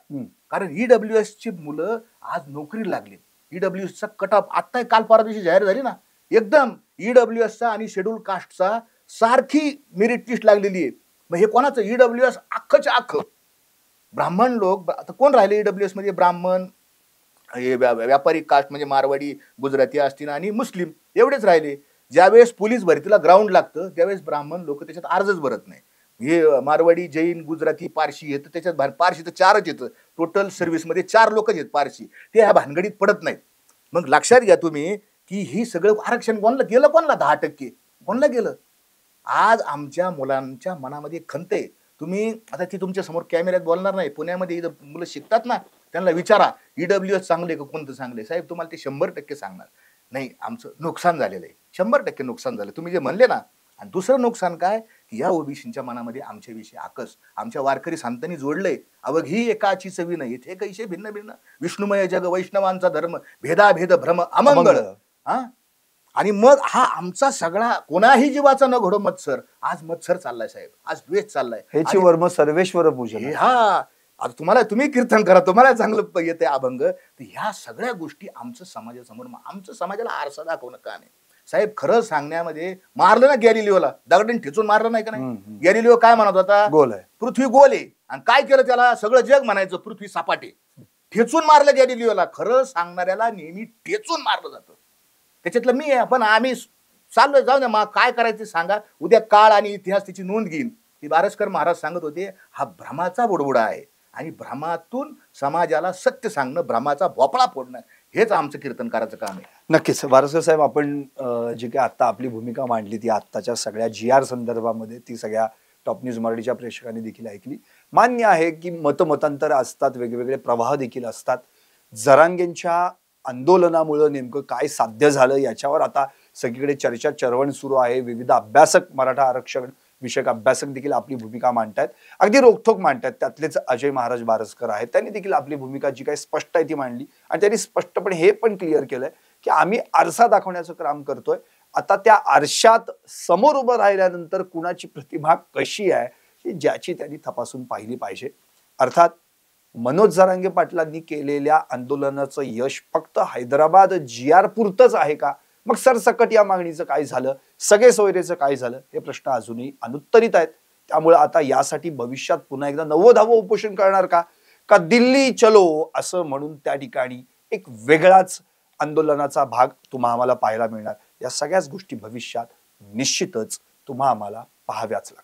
कारण EWS ची मुलं आज नोकरी लागली. EWSचा कट ऑफ आत्ता काल परवा दिवशी जाहीर झाली ना, एकदम EWSचा आणि शेड्यूल कास्टचा सारखी मेरिट लिस्ट लागलेली आहे. मग हे कोणाचं? EWS अख्खच्या अख्खं. ब्राह्मण लोक आता कोण राहिले EWS मध्ये? ब्राह्मण, व्यापारी कास्ट म्हणजे मारवाडी, गुजराती असतील, आणि मुस्लिम, एवढेच राहिले. ज्यावेळेस पोलीस भरतीला ग्राउंड लागतं त्यावेळेस ब्राह्मण लोक त्याच्यात अर्जच भरत नाही. हे मारवाडी, जैन, गुजराती, पारशी येतं त्याच्यात. पारशी तर 4च येतं टोटल सर्व्हिसमध्ये, 4 लोकच आहेत पारशी, ते ह्या भानगडीत पडत नाहीत. मग लक्षात घ्या तुम्ही की ही सगळं आरक्षण कोणाला गेलं? कोणाला? 10% कोणाला गेलं? आज आमच्या मुलांच्या मनामध्ये खंत आहे. तुम्ही आता ती तुमच्या समोर कॅमेऱ्यात बोलणार नाही, पुण्यामध्ये इथं मुलं शिकतात ना, त्यांना विचारा EWS चांगले का कोणतं चांगले? साहेब तुम्हाला ते 100% सांगणार नाही, आमचं नुकसान झालेलं आहे, 100% नुकसान झालं, तुम्ही जे म्हणले ना. आणि दुसरं नुकसान काय की या ओबीसीच्या मनामध्ये आमच्याविषयी आकस, आमच्या वारकरी संतांनी जोडलंय, अवघी एकाची चवी नाही, इथे कैसे भिन्न भिन्न विष्णुमय जग वैष्णवांचा धर्म, भेदाभेद भ्रम अमंगळ. हा, आणि मग हा आमचा सगळा कोणाही जीवाचा न घडो मत्सर, आज मत्सर चाललाय साहेब, आज द्वेष चाललाय. ह्याची वर्म सर्वेश्वर पूजन. हा, आता तुम्ही कीर्तन करा, तुम्हाला चांगलं येते अभंग. तर ह्या सगळ्या गोष्टी आमचं समाजासमोर, आमचं समाजाला आरसा दाखवणं काम आहे. साहेब खरं सांगण्यामध्ये मारलं ना गॅलिलिओला, दगडाने ठेचून मारलं नाही का नाही. गॅलिलिओ काय म्हणत होता, गोल आहे, पृथ्वी गोल आहे. आणि काय केलं त्याला, सगळं जग म्हणायचं पृथ्वी सपाटे. ठेचून मारलं गॅलिलिओला. खरं सांगणाऱ्याला नेहमी ठेचून मारलं जातं. त्याच्यातलं मी आहे. पण आम्ही चाललोय, जाऊ द्या, काय करायचं सांगा, उद्या काळ आणि इतिहास त्याची नोंद घेईन. ती बारसकर महाराज सांगत होते, हा भ्रमाचा बुडबुडा आहे आणि भ्रमातून समाजाला सत्य सांगणं, भ्रमाचा भोपळा फोडणं, हेच आमचं कीर्तनकाराचं काम आहे. नक्कीच वारसकर साहेब, आपण जी काही आता आपली भूमिका मांडली ती आत्ताच्या सगळ्या GR संदर्भामध्ये, ती सगळ्या टॉप न्यूज मराठीच्या प्रेक्षकांनी देखील ऐकली. मान्य आहे की मतमतांतर असतात, वेगवेगळे प्रवाह देखील असतात. जरांगेंच्या आंदोलनामुळे नेमकं काय साध्य झालं याच्यावर आता सगळीकडे चर्चा चरवण सुरू आहे. विविध अभ्यासक, मराठा आरक्षण विषयक अभ्यासक देखील आपली भूमिका मांडतायत, अगदी रोखठोक मांडतायत. त्यातलेच अजय महाराज बारसकर आहेत, त्यांनी देखील आपली भूमिका जी काही स्पष्ट आहे ती मांडली. आणि त्यांनी स्पष्टपणे हे पण क्लिअर केलंय की आम्ही आरसा दाखवण्याचं काम करतोय. आता त्या आरशात समोर उभं राहिल्यानंतर कुणाची प्रतिभा कशी आहे ही ज्याची त्यांनी तपासून पाहिली पाहिजे. अर्थात मनोज जरांगे पाटलांनी केलेल्या आंदोलनाचं यश फक्त हैदराबाद GR पुरतच आहे का? मग सरसकट या मागणीचं काय झालं, सगळे सोयरेचं काय झालं, हे प्रश्न अजूनही अनुत्तरित आहेत. त्यामुळे आता यासाठी भविष्यात पुन्हा एकदा 90-10 उपोषण करणार का दिल्ली चलो असं म्हणून त्या ठिकाणी एक वेगळाच आंदोलनाचा भाग तुम्हा आम्हाला पाहायला मिळणार. या सगळ्याच गोष्टी भविष्यात निश्चितच तुम्हा आम्हाला पाहाव्याच लागतात.